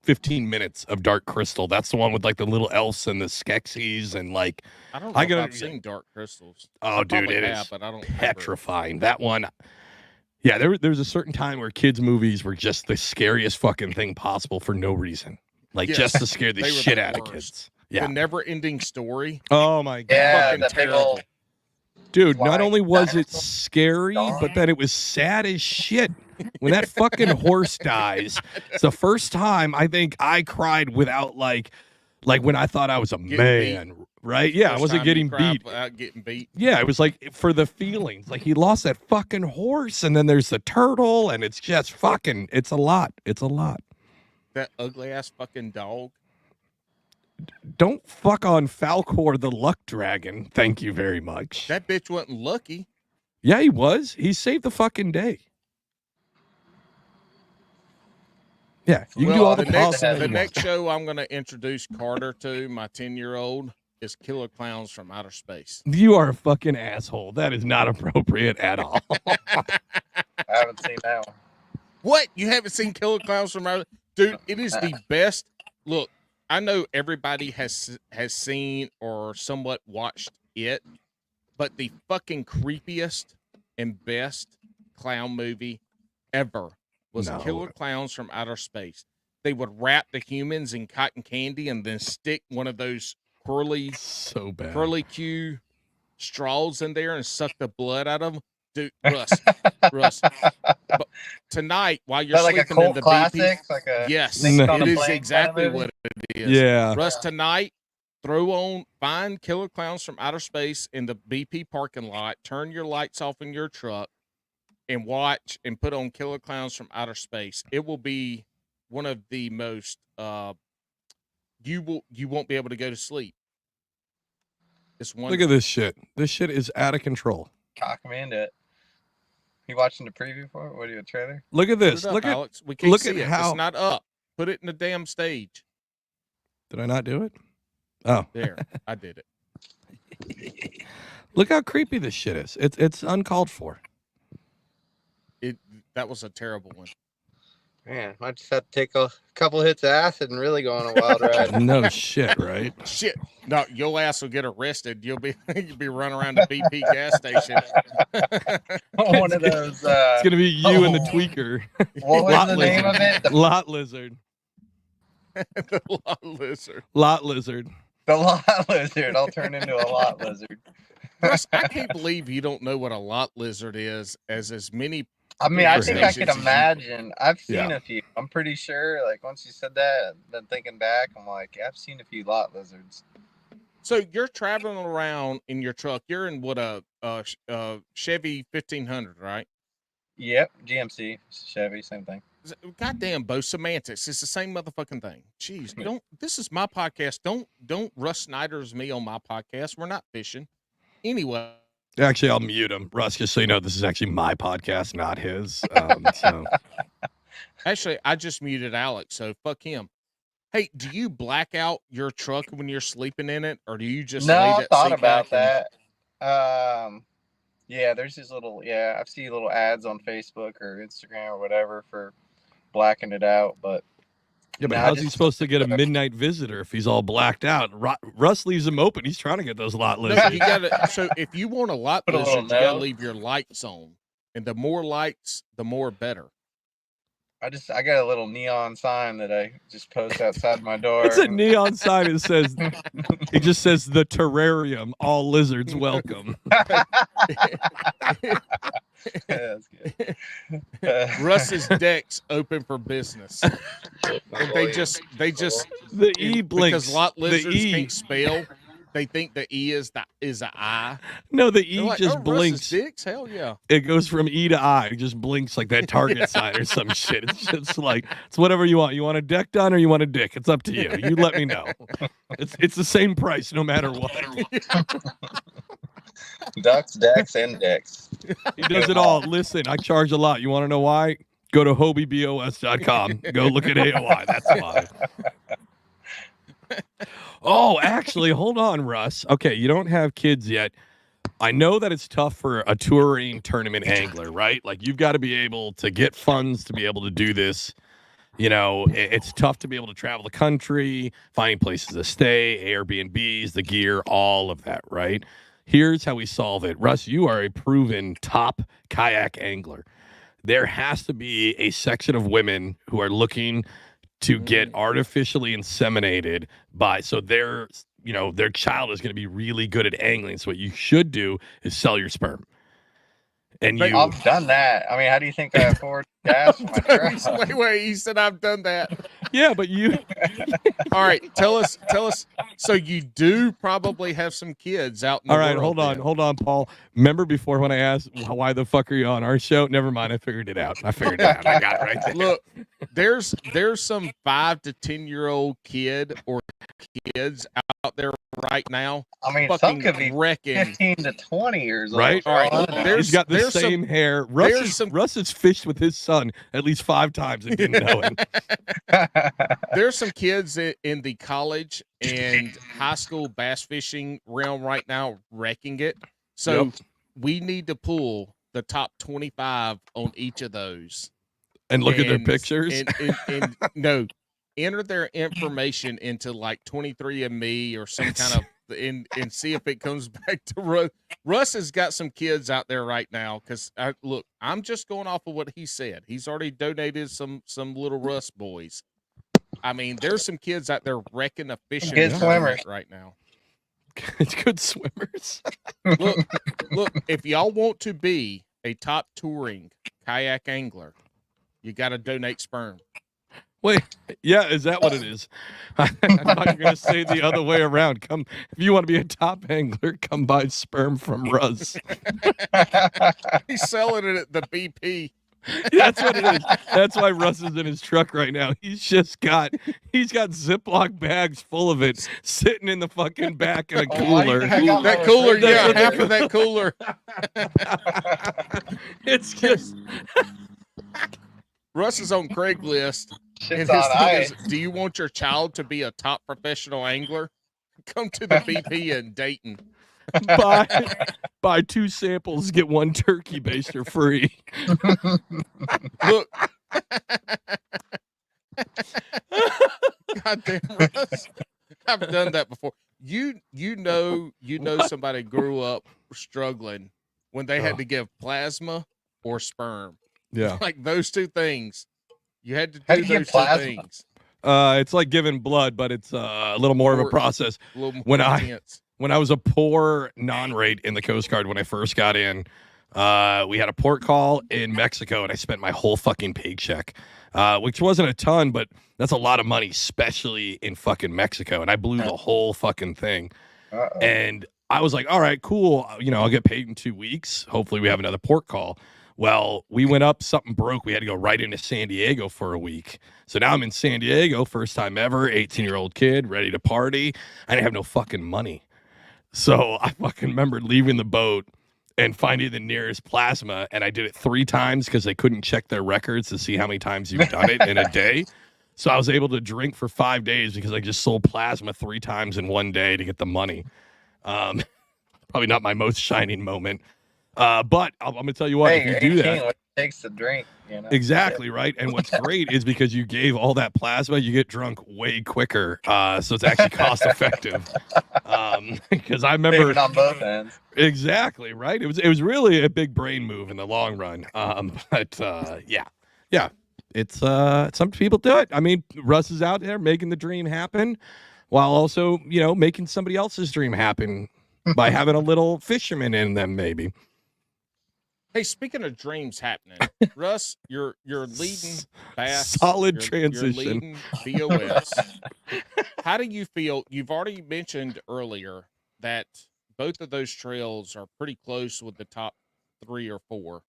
B: 15 minutes of Dark Crystal. That's the one with like the little elves and the Skeksis and like.
A: I don't know if I've seen Dark Crystals.
B: Oh, dude, it is
A: but I don't
B: petrifying. That one. Yeah, there's a certain time where kids' movies were just the scariest fucking thing possible for no reason. Like just to scare the shit out of kids. Yeah.
A: The Never-Ending Story.
B: Oh my God.
C: Yeah,
A: fucking terrible.
B: Dude, not only was it scary, but then it was sad as shit. When that fucking horse dies, it's the first time I think I cried without like when I thought I was a man, right? Yeah, I wasn't getting beat.
A: Without getting beat.
B: Yeah, it was like for the feelings. Like he lost that fucking horse, and then there's the turtle, and it's just fucking. It's a lot. It's a lot.
A: That ugly ass fucking dog.
B: Don't fuck on Falcor the Luck Dragon. Thank you very much.
A: That bitch wasn't lucky.
B: Yeah, he was. He saved the fucking day. Yeah, you can do all the
A: next show I'm going to introduce Carter to, my 10-year-old, is Killer Clowns from Outer Space.
B: You are a fucking asshole. That is not appropriate at all.
C: I haven't seen that one.
A: What? You haven't seen Killer Clowns from Outer? Dude, it is the best. Look, I know everybody has seen or somewhat watched it, but the fucking creepiest and best clown movie ever was Killer Clowns from Outer Space. They would wrap the humans in cotton candy and then stick one of those curly Q straws in there and suck the blood out of them. Dude, Russ. But tonight, while you're sleeping in the
C: classic,
A: BP, yes, it is exactly what it is.
B: Yeah,
A: Russ, tonight, find Killer Clowns from Outer Space in the BP parking lot. Turn your lights off in your truck and watch and put on Killer Clowns from Outer Space. It will be one of the most. You won't be able to go to sleep. It's one.
B: Look at this shit. This shit is out of control.
C: Cock me into it. You watching the preview for it? What are you, a trailer?
B: Look at this.
A: Look at Alex. We can't see it. It's not up. Put it in the damn stage.
B: Did I not do it? Oh,
A: there. I did it.
B: Look how creepy this shit is. It's uncalled for.
A: That was a terrible one.
C: Man, I just have to take a couple hits of acid and really go on a wild ride.
B: No shit, right?
A: Shit. No, your ass will get arrested. You'll be running around the BP gas station.
C: One of those.
B: It's gonna be you and the tweaker.
C: What was
B: Lot
C: the
B: lizard.
C: name of it?
B: Lot lizard.
A: The lot lizard.
B: Lot lizard.
C: The lot lizard. I'll turn into a lot lizard.
A: Russ, I can't believe you don't know what a lot lizard is. As many.
C: I mean, I think I
A: Stations
C: could
A: you-
C: imagine. I've seen
B: Yeah.
C: a few. I'm pretty sure. Like once you said that, then thinking back, I'm like, I've seen a few lot lizards.
A: So you're traveling around in your truck. You're in what a Chevy 1500, right?
C: Yep, GMC, Chevy, same thing.
A: Goddamn, Bo, semantics. It's the same motherfucking thing. Jeez, don't. This is my podcast. Don't Russ Snyders me on my podcast. We're not fishing. Anyway,
B: Actually, I'll mute him. Russ, just so you know, this is actually my podcast, not his. So
A: actually, I just muted Alex, so fuck him. Hey, do you black out your truck when you're sleeping in it, or do you just
C: No,
A: lay
C: I
A: that
C: thought
A: seat
C: about
A: back
C: that. Yeah, there's these little. Yeah, I've seen little ads on Facebook or Instagram or whatever for blacking it out, but
B: yeah, but
C: No,
B: how's he
C: just-
B: supposed to get a midnight visitor if he's all blacked out? Russ leaves him open. He's trying to get those lot
A: No,
B: lizards.
A: you gotta. So if you want a lot
C: Put a little
A: lizard, you gotta
C: note.
A: leave your lights on, and the more lights, the more better.
C: I got a little neon sign that I just post outside my door.
B: It's a neon sign. It says, it just says the terrarium. All lizards welcome.
C: That's good.
A: Russ's deck's open for business. And they just
B: The E blinks.
A: because lot
B: The
A: lizards
B: E.
A: can't spell. They think the E is an I.
B: No, the
A: They're
B: E
A: like,
B: just
A: "Oh,
B: blinks.
A: Russ's dicks? Hell yeah.
B: It goes from E to I. It just blinks like that Target sign or some shit. It's just like, it's whatever you want. You want a deck done or you want a dick? It's up to you. You let me know. It's the same price no matter what.
C: Ducks, decks, and dicks.
B: He does it all. Listen, I charge a lot. You want to know why? Go to hobiebos.com. Go look at AOI. That's why. Oh, actually, hold on, Russ. Okay, you don't have kids yet. I know that it's tough for a touring tournament angler, right? Like, you've got to be able to get funds to be able to do this. You know, it's tough to be able to travel the country, finding places to stay, Airbnbs, the gear, all of that, right? Here's how we solve it. Russ, you are a proven top kayak angler. There has to be a section of women who are looking to get artificially inseminated so their child is going to be really good at angling. So what you should do is sell your sperm. And you
C: I've done that. I mean, how do you think I afford gas for my truck?
A: Wait, he said I've done that.
B: yeah, but you
A: All right, tell us. So you do probably have some kids out in the
B: all right,
A: world
B: hold on, Paul. Remember before when I asked why the fuck are you on our show? Never mind, I figured it out. I got it right there.
A: Look, there's some 5 to 10-year-old kid or kids out there right now
C: I mean, some
A: fucking
C: could be
A: wrecking.
C: 15 to 20 years old.
B: Right?
C: for
A: All right.
C: all I know.
A: There's-
B: He's got the
A: there's some-
B: same hair.
A: there's
B: Russ has fished with his son at least 5 times and didn't know it.
A: There's some kids in the college and high school bass fishing realm right now wrecking it. So
B: Yep.
A: we need to pull the top 25 on each of those.
B: And look at their
A: And-
B: pictures.
A: And no, enter their information into like 23andMe or some kind of and see if it comes back to Russ. Russ has got some kids out there right now because look, I'm just going off of what he said. He's already donated some little Russ boys. I mean, there's some kids out there wrecking a fishing
C: Good
A: tournament
C: swimmers.
A: right now.
B: It's good swimmers.
A: Look, if y'all want to be a top touring kayak angler, you got to donate sperm.
B: Wait, yeah, is that what it is? I thought you were going to say the other way around. Come, if you want to be a top angler, come buy sperm from Russ.
A: He's selling it at the BP.
B: That's what it is. That's why Russ is in his truck right now. He's got Ziploc bags full of it sitting in the fucking back of a
C: Oh,
B: cooler.
C: I got
A: That
C: my
A: cooler,
C: refrigerator.
A: yeah,
B: what
A: half of that cooler.
B: It's just
A: Russ is on Craigslist. And
C: Shit's
A: his
C: on
A: thing is,
C: ice.
A: do you want your child to be a top professional angler? Come to the BP in Dayton.
B: buy 2 samples, get 1 turkey baster free.
A: Look, Goddamn, Russ. I've done that before. You know somebody grew up struggling when they had to give plasma or sperm.
B: Yeah.
A: Like those two things. You had to
C: How
A: do
C: do you
A: those
C: give
A: two
C: plasma?
A: things.
B: It's like giving blood, but it's a little more of a process.
A: A little more
B: When
A: intense.
B: When I was a poor non-rate in the Coast Guard when I first got in, we had a port call in Mexico, and I spent my whole fucking paycheck, which wasn't a ton, but that's a lot of money, especially in fucking Mexico. And I blew the whole fucking thing.
C: Uh-oh.
B: And I was like, all right, cool. I'll get paid in 2 weeks. Hopefully we have another port call. Well, we went up, something broke. We had to go right into San Diego for a week. So now I'm in San Diego, first time ever, 18-year-old kid, ready to party. I didn't have no fucking money. So I fucking remember leaving the boat and finding the nearest plasma, and I did it 3 times because they couldn't check their records to see how many times you've done it in a day. So I was able to drink for 5 days because I just sold plasma 3 times in one day to get the money. Probably not my most shining moment. But I'm going to tell you what, if you do that,
C: what it takes to drink,
B: Exactly, right? And what's great is because you gave all that plasma, you get drunk way quicker. So it's actually cost effective. Because I remember
C: saving on both ends.
B: Exactly, right? It was really a big brain move in the long run. But yeah. It's some people do it. I mean, Russ is out there making the dream happen while also, making somebody else's dream happen by having a little fisherman in them, maybe.
A: Hey, speaking of dreams happening, Russ, you're leading Bass.
B: Solid transition.
A: You're leading BOS. How do you feel? You've already mentioned earlier that both of those trails are pretty close with the top 3 or 4.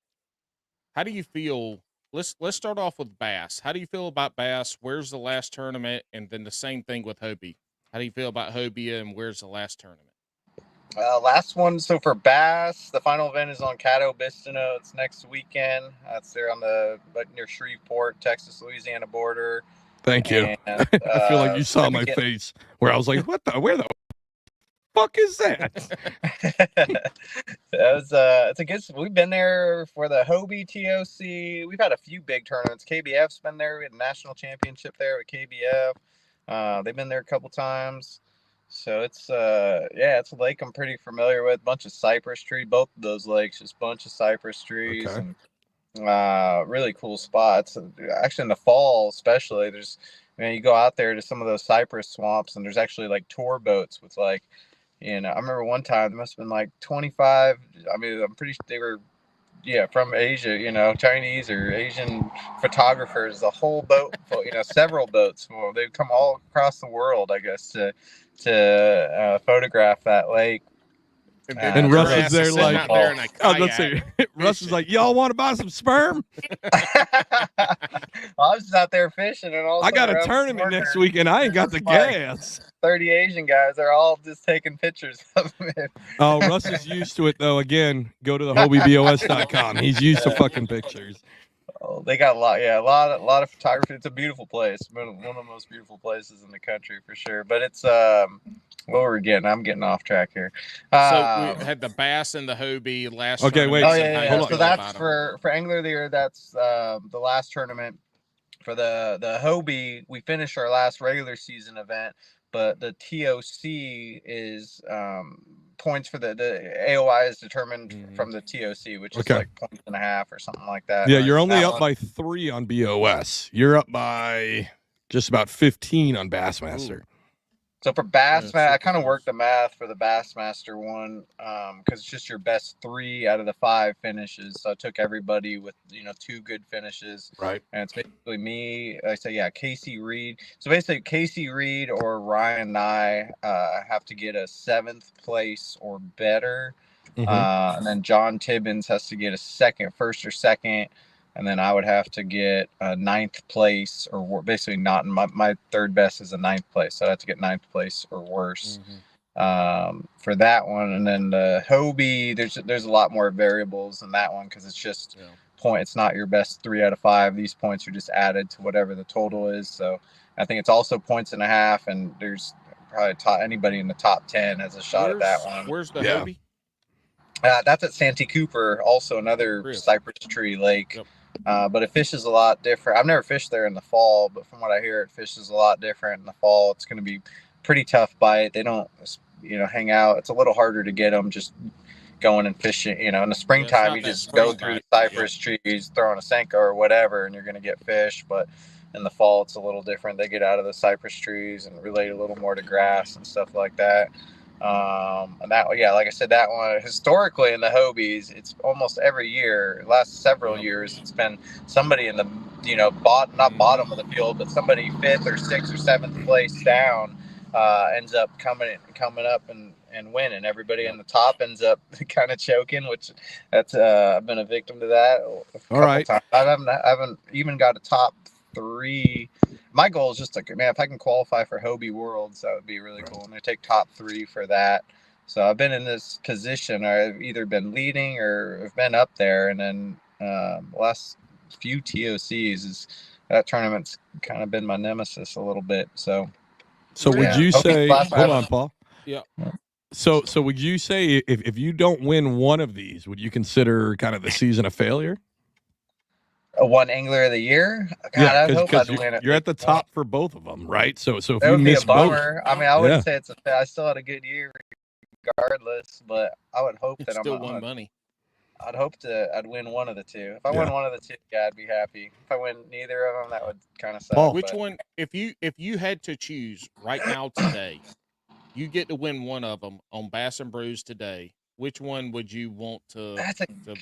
A: How do you feel? Let's start off with Bass. How do you feel about Bass? Where's the last tournament? And then the same thing with Hobie. How do you feel about Hobie and where's the last tournament?
C: Last one. So for Bass, the final event is on Caddo Bistino. It's next weekend. It's there on near Shreveport, Texas, Louisiana border.
B: Thank you.
C: And,
B: I feel like you saw my face where I was like, where the fuck is that?
C: It's a good. We've been there for the Hobie TOC. We've had a few big tournaments. KBF's been there. We had a national championship there with KBF. They've been there a couple times. So it's it's a lake I'm pretty familiar with. Bunch of cypress tree. Both of those lakes, just bunch of cypress trees.
B: Okay.
C: And really cool spots. Actually, in the fall, especially, there's you go out there to some of those cypress swamps, and there's actually like tour boats with like, I remember one time there must have been like 25. I mean, I'm pretty sure they were, from Asia, Chinese or Asian photographers. The whole boat, several boats. Well, they'd come all across the world, I guess, to photograph that lake.
B: And Russ is there like,
A: let's say,
B: Russ is like, y'all want to buy some sperm?
C: I was just out there fishing, and all
B: I got a tournament next week, and I ain't got the gas.
C: 30 Asian guys, they're all just taking pictures of it.
B: Oh, Russ is used to it, though. Again, go to the HobieBOS.com. He's used to fucking pictures.
C: Oh, they got a lot of photography. It's a beautiful place. One of the most beautiful places in the country for sure. But it's what we're getting. I'm getting off track here.
A: So we had the Bass and the Hobie last.
B: Okay, wait.
C: Oh yeah.
B: Hold on.
C: So that's for Angler of the Year. That's the last tournament. For the Hobie, we finished our last regular season event, but the TOC is points for the AOI is determined from the TOC, which is like 1.5 or something like that.
B: Yeah, you're only up by 3 on BOS. You're up by just about 15 on Bassmaster.
C: So for Bassmaster, I kind of worked the math for the Bassmaster one because it's just your best 3 out of the 5 finishes. So I took everybody with 2 good finishes.
B: Right.
C: And it's basically me. I say Casey Reed. So basically Casey Reed or Ryan Nye have to get a 7th place or better, and then John Tibbins has to get a first or second. And then I would have to get a 9th place or basically not. My third best is a 9th place. So I have to get 9th place or worse for that one. And then the Hobie, there's a lot more variables in that one because it's just point. It's not your best 3 out of 5. These points are just added to whatever the total is. So I think it's also 1.5. And there's probably anybody in the top 10 has a shot at that one.
A: Where's the Hobie?
C: That's at Santee Cooper, also another cypress tree lake. But it fishes a lot different. I've never fished there in the fall, but from what I hear, it fishes a lot different in the fall. It's going to be pretty tough bite. They don't, hang out. It's a little harder to get them just going and fishing. In the
A: Yeah, it's
C: springtime,
A: not
C: you
A: that
C: just go
A: spring
C: through the
A: bite.
C: cypress trees, throwing a Senko or whatever, and you're going to get fish. But in the fall, it's a little different. They get out of the cypress trees and relate a little more to grass and stuff like that. And that, yeah, like I said, that one historically in the Hobies, it's almost every year, last several years, it's been somebody in the, not bottom of the field, but somebody fifth or sixth or seventh place down, ends up coming up and winning. Everybody in the top ends up kind of choking, which that's I've been a victim to that a couple times. I haven't even got a top 3. My goal is just to, man, if I can qualify for Hobie Worlds, that would be really cool. I'm going to take top 3 for that. So I've been in this position. I've either been leading or have been up there. And then last few TOCs is that tournament's kind of been my nemesis a little bit. So
B: would you say, hold on, Paul?
A: Yeah.
B: So would you say if you don't win one of these, would you consider kind of the season a failure?
C: One Angler of the Year? God,
B: yeah,
C: I hope I'd win it.
B: You're at the top for both of them, right? So if
C: that
B: you
C: would
B: miss
C: be a bummer.
B: both,
C: I mean, I wouldn't say it's I still had a good year regardless, but I would hope
A: it's
C: that
A: still won money.
C: I'd win one of the two. If I win one of the two, yeah, I'd be happy. If I win neither of them, that would kind of suck.
B: Paul,
A: which one? If you had to choose right now today, you get to win one of them on Bass and Brews today. Which one would you want to?
C: That's a
A: good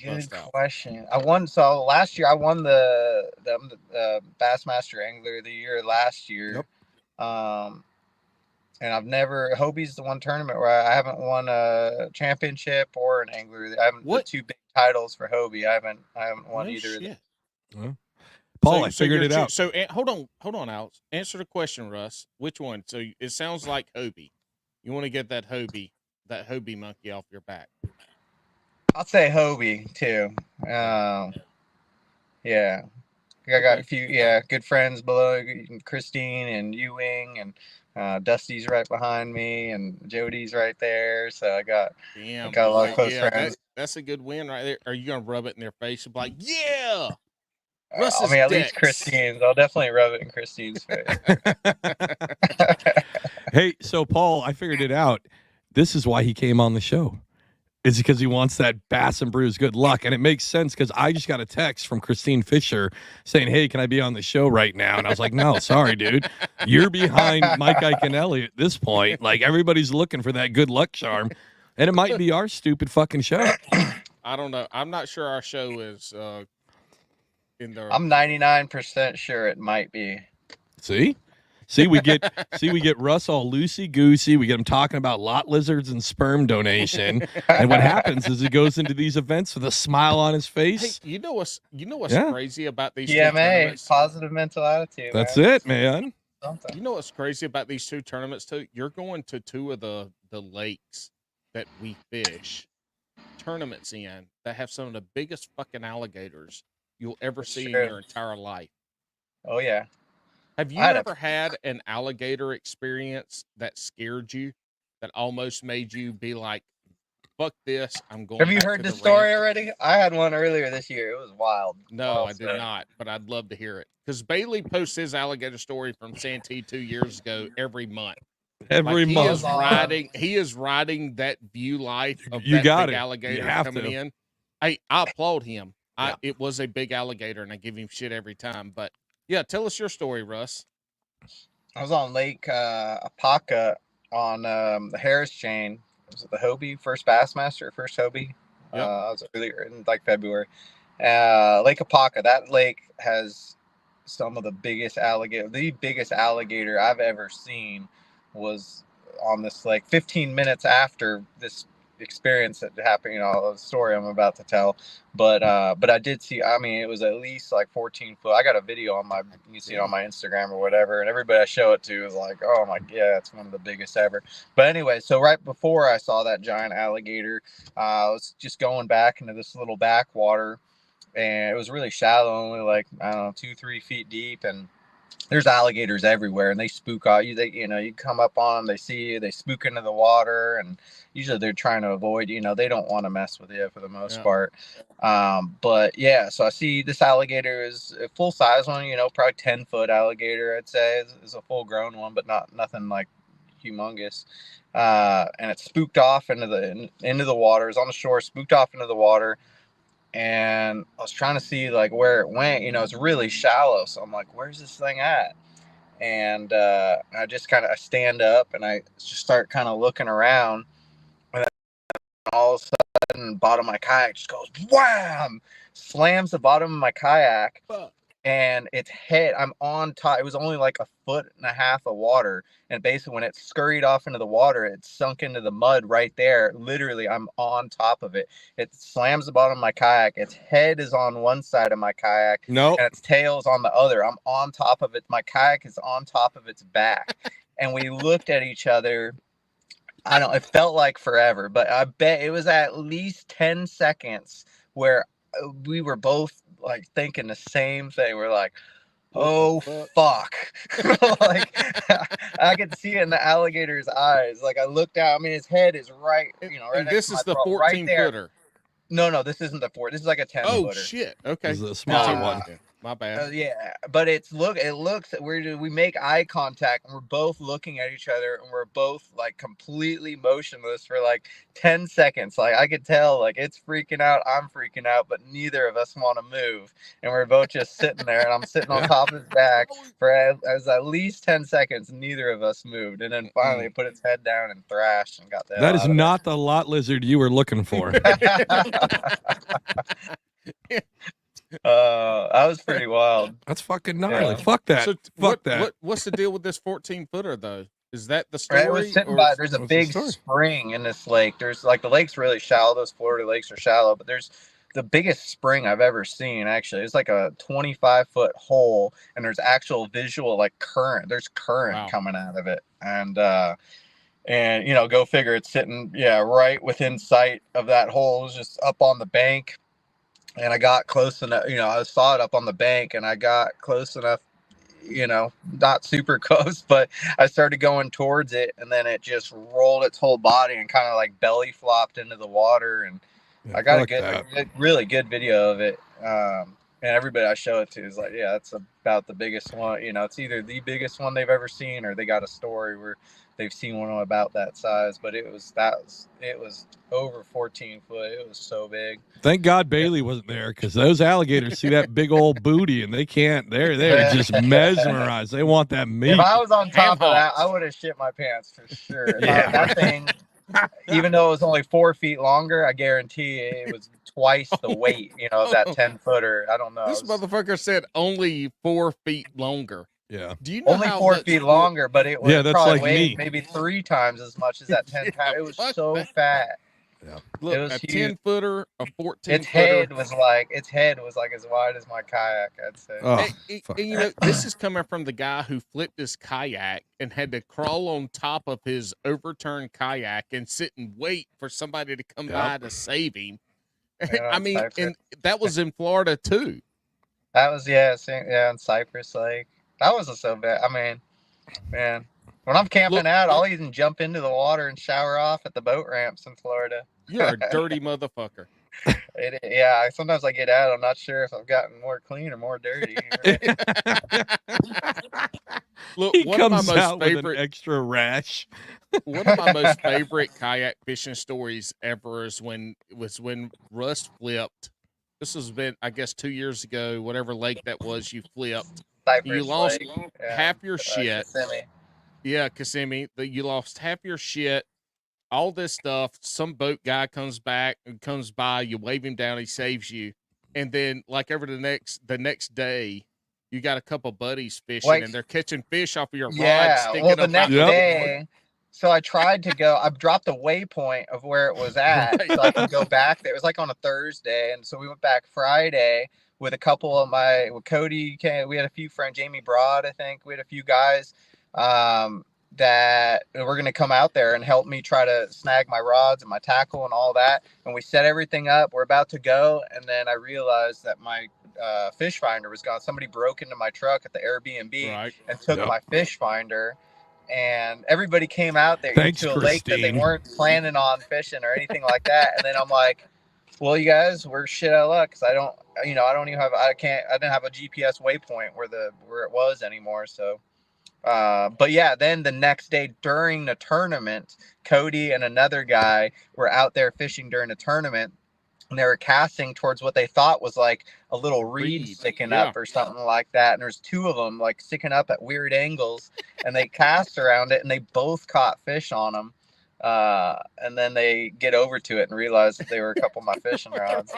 C: question. So last year I won the Bassmaster Angler of the Year last year. Yep. And I've never Hobie's the one tournament where I haven't won a championship or an angler. I haven't the 2 big titles for Hobie. I haven't won either of them.
B: Well, Paul, I figured it out.
A: So hold on, Alex. Answer the question, Russ. Which one? So it sounds like Hobie. You want to get that Hobie monkey off your back.
C: I'll say Hobie too. Yeah. I got a few good friends below, Christine and Ewing, and Dusty's right behind me, and Jody's right there. So I got a lot of close friends.
A: That's a good win right there. Are you gonna rub it in their face and be like, yeah?
C: I mean, at least Christine's. I'll definitely rub it in Christine's face.
B: Hey, so Paul, I figured it out. This is why he came on the show. It's because he wants that Bass and Brews good luck. And it makes sense because I just got a text from Christine Fisher saying, hey, can I be on the show right now? And I was like, no, sorry, dude. You're behind Mike Iaconelli at this point. Like, everybody's looking for that good luck charm. And it might be our stupid fucking show.
A: I don't know. I'm not sure our show is in there.
C: I'm 99% sure it might be.
B: See, we get Russ all loosey goosey. We get him talking about lot lizards and sperm donation. And what happens is he goes into these events with a smile on his face.
A: Hey, you know what's crazy about these
C: PMA, positive mental attitude.
B: That's it, man.
A: You know what's crazy about these 2 tournaments too? You're going to 2 of the lakes that we fish tournaments in that have some of the biggest fucking alligators you'll ever see in your entire life.
C: Oh yeah.
A: Have you ever had an alligator experience that scared you, that almost made you be like, fuck this, I'm going
C: Have you heard this story already? I had one earlier this year. It was wild.
A: No, I did not, but I'd love to hear it. Because Bailey posts his alligator story from Santee 2 years ago every month.
B: Every month.
A: He is riding that view life of
B: that
A: big alligator coming in. I applaud him. It was a big alligator, and I give him shit every time, but yeah, tell us your story, Russ.
C: I was on Lake Apaca on the Harris chain. Was it the Hobie, first Bassmaster, first Hobie?
A: Yep.
C: I was earlier in like February. Lake Apaca, that lake has some of the biggest alligator. The biggest alligator I've ever seen was on this lake 15 minutes after this experience that happened, the story I'm about to tell, but I did see, I mean, it was at least like 14 foot. I got a video on you can see it on my Instagram or whatever, and everybody I show it to is like, oh my, yeah, it's one of the biggest ever. But anyway, so right before I saw that giant alligator, I was just going back into this little backwater, and it was really shallow, only like, I don't know, 2-3 feet deep, and there's alligators everywhere, and they spook out you. They, you come up on them, they see you, they spook into the water, and usually they're trying to avoid, they don't want to mess with you for the most part. But yeah, so I see this alligator is a full size one, probably 10-foot alligator, I'd say is a full grown one, but nothing like humongous. And it spooked off into the water. It's on the shore, spooked off into the water. And I was trying to see like where it went. It's really shallow, so I'm like, where's this thing at? And I just kind of stand up and I just start kind of looking around, and then all of a sudden the bottom of my kayak just goes wham, slams the bottom of my kayak. And its head, I'm on top. It was only like 1.5 feet of water. And basically when it scurried off into the water, it sunk into the mud right there. Literally, I'm on top of it. It slams the bottom of my kayak. Its head is on one side of my kayak.
B: Nope.
C: And its tail's on the other. I'm on top of it. My kayak is on top of its back. And we looked at each other. It felt like forever, but I bet it was at least 10 seconds where we were both like thinking the same thing. We're like, oh fuck. Like I could see it in the alligator's eyes. Like I looked out, his head is right, right.
A: And this is the 14-footer.
C: No, this isn't the 4. This is like a 10-footer.
A: Oh shit. Okay.
B: This is a smaller one.
A: My bad.
C: Yeah, but it looks we make eye contact and we're both looking at each other and we're both like completely motionless for like 10 seconds. Like I could tell like it's freaking out, I'm freaking out, but neither of us want to move. And we're both just sitting there and I'm sitting on top of his back for as at least 10 seconds. Neither of us moved. And then finally it put its head down and thrashed and got the hell
B: That is
C: out of
B: not the lot lizard you were looking for.
C: That was pretty wild.
B: That's fucking gnarly. Yeah. Fuck that.
A: So
B: Fuck that.
A: What's the deal with this 14-footer though? Is that the story?
C: Right, we're sitting by, there's a big spring in this lake. There's like the lake's really shallow. Those Florida lakes are shallow, but there's the biggest spring I've ever seen. Actually, it's like a 25-foot hole, and there's actual visual like current. There's current coming out of it, and go figure. It's sitting right within sight of that hole. It's just up on the bank. And I got close enough, I saw it up on the bank and I got close enough, not super close, but I started going towards it and then it just rolled its whole body and kind of like belly flopped into the water. And I got a really good video of it. And everybody I show it to is like, yeah, that's about the biggest one. It's either the biggest one they've ever seen or they got a story where they've seen one about that size, but it was over 14 foot. It was so big.
B: Thank God Bailey wasn't there because those alligators see that big old booty and they can't. They're just mesmerized. They want that meat.
C: If I was on top of that, I would have shit my pants for sure. That thing, even though it was only 4 feet longer, I guarantee it was twice the weight. Of that 10-footer. I don't know.
A: This motherfucker said only 4 feet longer.
B: Yeah.
A: Do you know
C: only 4 feet longer, but it was
B: that's
C: probably
B: like
C: weighed maybe 3 times as much as that 10-pound. It was so fat.
B: Yeah.
A: Look,
C: it was
A: a
C: huge.
A: 10-footer, a 14-footer.
C: Its head was like as wide as my kayak, I'd say.
B: Oh,
A: and this is coming from the guy who flipped his kayak and had to crawl on top of his overturned kayak and sit and wait for somebody to come by to save him. And that was in Florida too.
C: That was in Cypress Lake. That wasn't so bad. Man, when I'm camping out, I'll even jump into the water and shower off at the boat ramps in Florida.
A: You're a dirty motherfucker.
C: Sometimes I get out. I'm not sure if I've gotten more clean or more dirty.
A: Look,
B: he
A: one
B: comes
A: of my most
B: out
A: favorite
B: with an extra rash.
A: One of my most favorite kayak fishing stories ever is when Russ flipped. This has been, I guess, 2 years ago. Whatever lake that was, you flipped.
C: Cypress
A: you lost
C: Lake.
A: half your shit.
C: Kissimmee.
A: Yeah, Kissimmee. You lost half your shit. All this stuff. Some boat guy comes by. You wave him down. He saves you, and then like over the next day, you got a couple buddies fishing, and they're catching fish off of your rod. Sticking
C: the next day. So I tried to go. I dropped the waypoint of where it was at, so I could go back there. It was like on a Thursday, and so we went back Friday with a couple of with Cody. We had a few friends, Jamie Broad, I think. We had a few guys that were going to come out there and help me try to snag my rods and my tackle and all that. And we set everything up. We're about to go, and then I realized that fish finder was gone. Somebody broke into my truck at the Airbnb and took my fish finder. And everybody came out there into a lake that they weren't planning on fishing or anything like that. And then I'm like, well, you guys, we're shit out of luck because I didn't have a GPS waypoint where it was anymore. So, but yeah, then the next day during the tournament, Cody and another guy were out there fishing during the tournament. And they were casting towards what they thought was like a little reed sticking up or something like that. And there's two of them like sticking up at weird angles, and they cast around it and they both caught fish on them. And then they get over to it and realize that they were a couple of my fishing rods.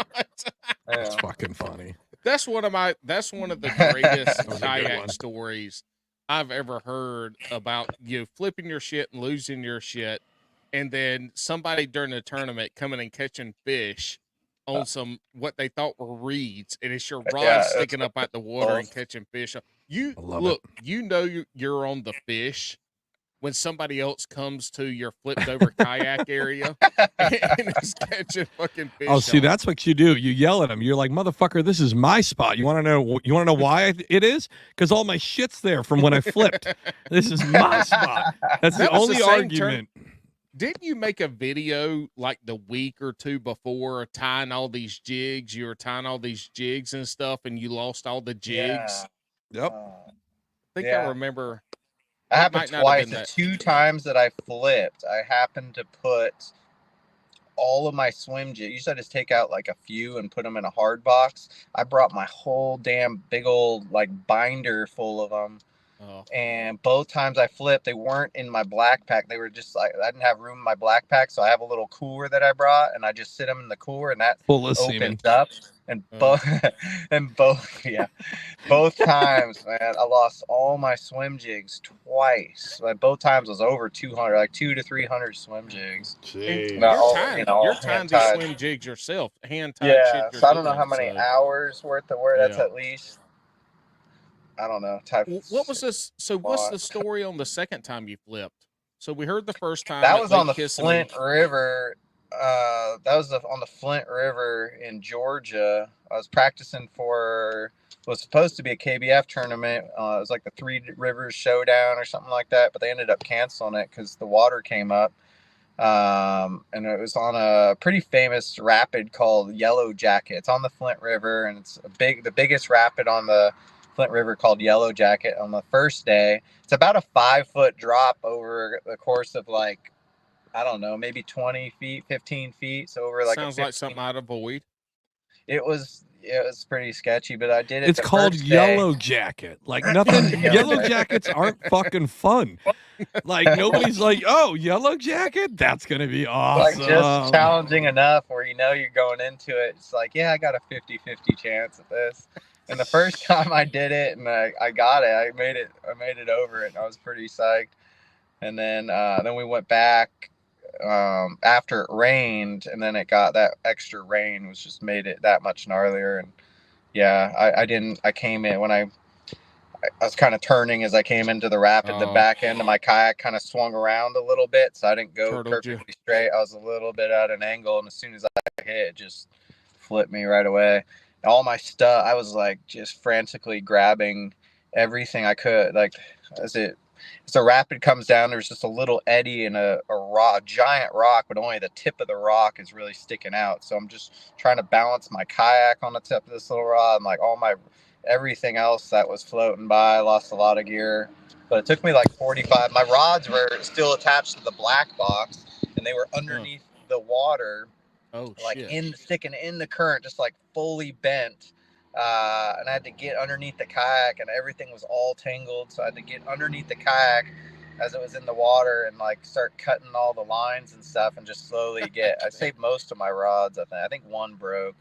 B: That's fucking funny.
A: That's one of the greatest kayak stories I've ever heard about, flipping your shit and losing your shit. And then somebody during the tournament coming and catching fish on some what they thought were reeds, and it's your rod sticking up out the water and catching fish. You're on the fish when somebody else comes to your flipped over kayak area and is catching fucking fish.
B: Oh, see, that's what you do. You yell at them. You're like, motherfucker, this is my spot. You want to know why it is? Because all my shit's there from when I flipped. This is my spot. That's the only argument.
A: Didn't you make a video like the week or two before tying all these jigs? You were tying all these jigs and stuff, and you lost all the jigs.
B: Yeah. Yep.
A: I think I remember.
C: It happened twice. The 2 times that I flipped, I happened to put all of my swim jigs. You said just take out like a few and put them in a hard box. I brought my whole damn big old like binder full of them. Oh. And both times I flipped, they weren't in my black pack. They were just like, I didn't have room in my black pack, so I have a little cooler that I brought, and I just sit them in the cooler, and that opens up. And both times, man, I lost all my swim jigs twice. Like both times was over 200, like 200 to 300 swim jigs.
A: Jeez. You're tying these swim jigs yourself, hand tied.
C: Yeah, so I don't know how many hours worth of work. That's at least. I don't know.
A: What was this? So what's the story on the second time you flipped? So we heard the first time.
C: That was on the Flint River. That was on the Flint River in Georgia. I was practicing for what was supposed to be a KBF tournament. It was like the Three Rivers Showdown or something like that, but they ended up canceling it because the water came up. And it was on a pretty famous rapid called Yellow Jacket. It's on the Flint River, and it's the biggest rapid on the Flint River called Yellow Jacket. On the first day, it's about a 5-foot drop over the course of like, I don't know, maybe 20 feet, 15 feet. So over like
A: sounds like something I'd avoid.
C: It was pretty sketchy, but I did it.
B: It's called Yellow Jacket. Like nothing. Yellow Jackets aren't fucking fun. Like nobody's like, oh, Yellow Jacket, that's gonna be awesome.
C: Like just challenging enough where you're going into it. It's like, yeah, I got a 50-50 chance at this. And the first time I did it and I got it, I made it over it. And I was pretty psyched. And then we went back after it rained, and then it got that extra rain was just made it that much gnarlier. And yeah, I came in when I was kind of turning as I came into the rapid. The back end of my kayak kind of swung around a little bit, so I didn't go perfectly straight. I was a little bit at an angle, and as soon as I hit, it just flipped me right away. All my stuff, I was like just frantically grabbing everything I could. Like as the rapid comes down, there's just a little eddy and a giant rock, but only the tip of the rock is really sticking out. So I'm just trying to balance my kayak on the tip of this little rod, and like everything else that was floating by. I lost a lot of gear, but it took me like 45. My rods were still attached to the black box, and they were underneath the water. Sticking in the current, just like fully bent. And I had to get underneath the kayak, and everything was all tangled. So I had to get underneath the kayak as it was in the water and like start cutting all the lines and stuff, and just slowly I saved most of my rods. I think one broke,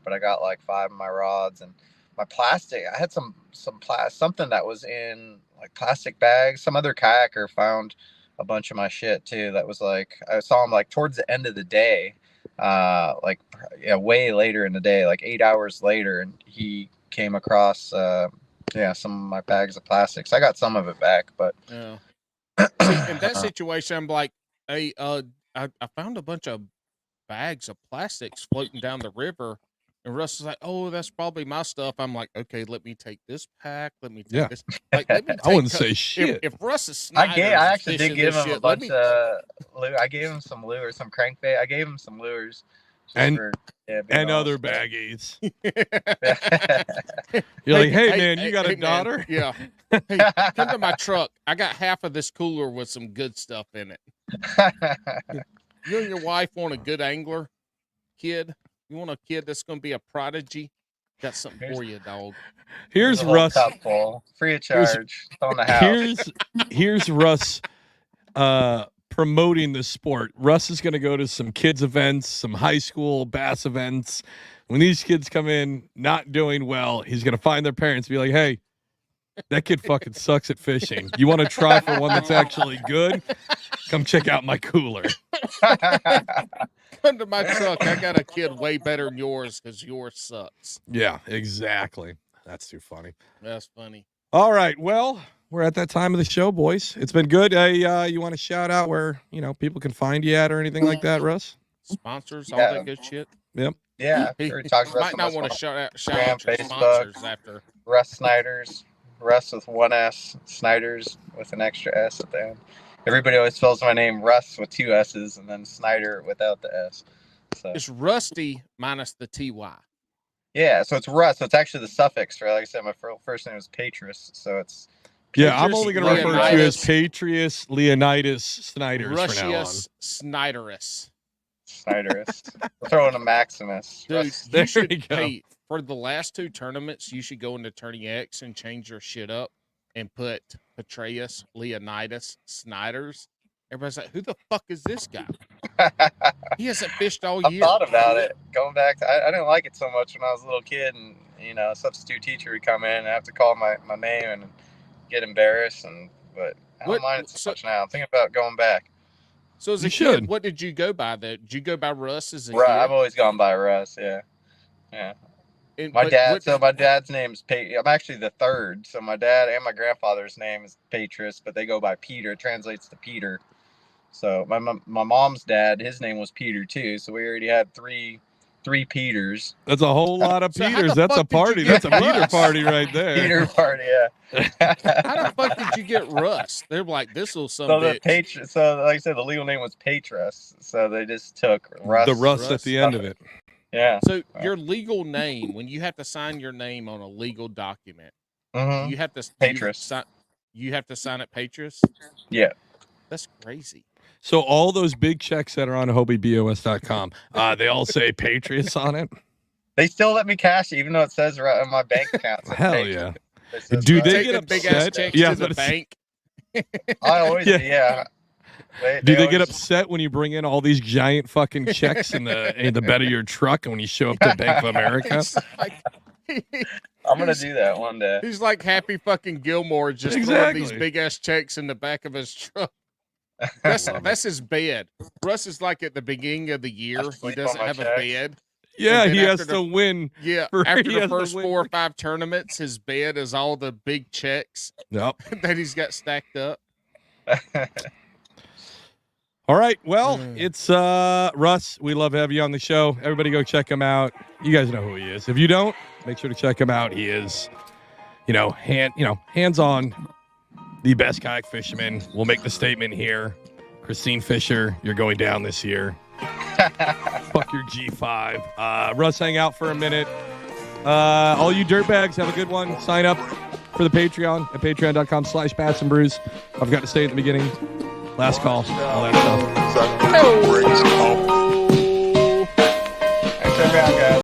C: but I got like 5 of my rods. And my plastic, I had something that was in like plastic bags. Some other kayaker found a bunch of my shit too. That was like, I saw him like towards the end of the day. Way later in the day, like 8 hours later, and he came across some of my bags of plastics. I got some of it back, but
A: yeah. See, in that situation, I'm like, hey, I found a bunch of bags of plastics floating down the river. And Russ is like, "Oh, that's probably my stuff." I'm like, "Okay, let me take this pack. Let me take
B: Yeah.
A: this." Like, let me. Take
B: I wouldn't say shit.
A: If Russ is
C: I
A: Snyders
C: actually did
A: fishing
C: give
A: this
C: him a
A: shit,
C: bunch of lure. I gave him some lures, some crankbait. I gave him some lures, just
B: And-
C: for being
B: and other
C: honest, but-
B: baggies.
C: Yeah.
B: You're like, hey man, you got a
A: man,
B: daughter?
A: yeah. Hey, come to my truck. I got half of this cooler with some good stuff in it. You and your wife want a good angler kid? You want a kid that's going to be a prodigy? Got something for you, dog.
B: Here's
C: a whole
B: Russ.
C: cup full, free of charge. It's on the house.
B: Here's Russ promoting the sport. Russ is going to go to some kids events, some high school bass events. When these kids come in not doing well, he's going to find their parents and be like, hey, that kid fucking sucks at fishing. You want to try for one that's actually good? Come check out my cooler.
A: Come to my truck. I got a kid way better than yours because yours sucks.
B: Yeah, exactly. That's too funny.
A: That's funny.
B: All right. Well, we're at that time of the show, boys. It's been good. Hey, you want to shout out where, people can find you at or anything like that, Russ?
A: Sponsors, all that good shit.
B: Yep.
C: Yeah.
A: He
C: We talked about
A: might not want to shout out your
C: Facebook.
A: sponsors after.
C: Russ Snyders. Russ with one S. Snyders with an extra S at the end. Everybody always spells my name Russ with two S's and then Snyder without the S. So
A: It's Rusty minus the TY.
C: yeah, so it's Russ. So it's actually the suffix for, like I said, my first name is Patris. So it's
B: Yeah, I'm only going to refer to you as
A: Leonidas.
B: Patrius Leonidas Snyders for now on.
A: Russius Snyderus.
C: Snyders. We'll throw in a Maximus.
A: Dude,
C: Russ.
B: There
A: you should
B: we go.
A: pay for the last two tournaments. You should go into Tourney X and change your shit up and put Petraeus, Leonidas, Snyders. Everybody's like, who the fuck is this guy? He hasn't fished all
C: I
A: year.
C: thought about it. Going back to, I didn't like it so much when I was a little kid, and a substitute teacher would come in and I have to call my name and get embarrassed, but I don't mind it so much now. I'm thinking about going back.
A: So as a
B: You
A: kid,
B: should.
A: what did you go by? Did you go by Russ as a
C: Right,
A: kid?
C: I've always gone by Russ. Yeah.
A: And-
C: My
A: but
C: dad.
A: what-
C: So my dad's name is I'm actually the third. So my dad and my grandfather's name is Patris, but they go by Peter. It translates to Peter. So my mom's dad, his name was Peter too. So we already had three Peters.
B: That's a whole lot of
A: So how
B: Peters.
A: the
B: That's a
A: fuck did you
B: party.
A: get
B: That's a Peter
A: Russ?
B: party right there.
C: Peter party, yeah.
A: How the fuck did you get Russ? They're like, this will some
C: So
A: bitch.
C: so like I said, the legal name was Patris. So they just took Russ.
B: The Russ at
A: Russ.
B: the end of it.
C: Yeah.
A: So your legal name, when you have to sign your name on a legal document,
C: Mm-hmm.
A: you have to
C: Patris.
A: You have to sign it Patris?
C: Yeah.
A: That's crazy.
B: So all those big checks that are on HobieBOS.com, they all say Patriots on it?
C: They still let me cash it, even though it says right on my bank account. it says
B: Hell
C: Patris.
B: yeah.
C: It says
B: Do
C: Russ.
B: they
A: Take
B: get
A: the big ass
B: upset?
A: checks
B: Yeah,
A: to the
B: but
A: bank.
C: I always,
B: Yeah.
C: yeah.
B: Do they get
C: always-
B: upset when you bring in all these giant fucking checks in the bed of your truck and when you show up to Bank of America?
A: It's like-
C: I'm gonna do that one day.
A: He's like Happy fucking Gilmore, just throwing
B: Exactly.
A: these big ass checks in the back of his truck. That's his bed. Russ is like at the beginning of the year, he
C: sleep
A: doesn't
C: on my
A: have a
C: checks.
A: bed.
B: Yeah,
A: And then
B: he has
A: after
B: to win.
A: Yeah,
B: For-
A: after
B: he
A: the
B: has to
A: first
B: win
A: 4 or
B: for-
A: 5 tournaments, his bed is all the big checks
B: Yep.
A: that he's got stacked up.
B: All right. Well, it's Russ. We love having you on the show. Everybody go check him out. You guys know who he is. If you don't, make sure to check him out. He is, hands-on, the best kayak fisherman. We'll make the statement here. Christine Fisher, you're going down this year. Fuck your G5. Russ, hang out for a minute. All you dirtbags, have a good one. Sign up for the Patreon at patreon.com/Bass and Brews. I've got to say at the beginning. Last call. All that stuff.
C: Thanks for having me on, guys.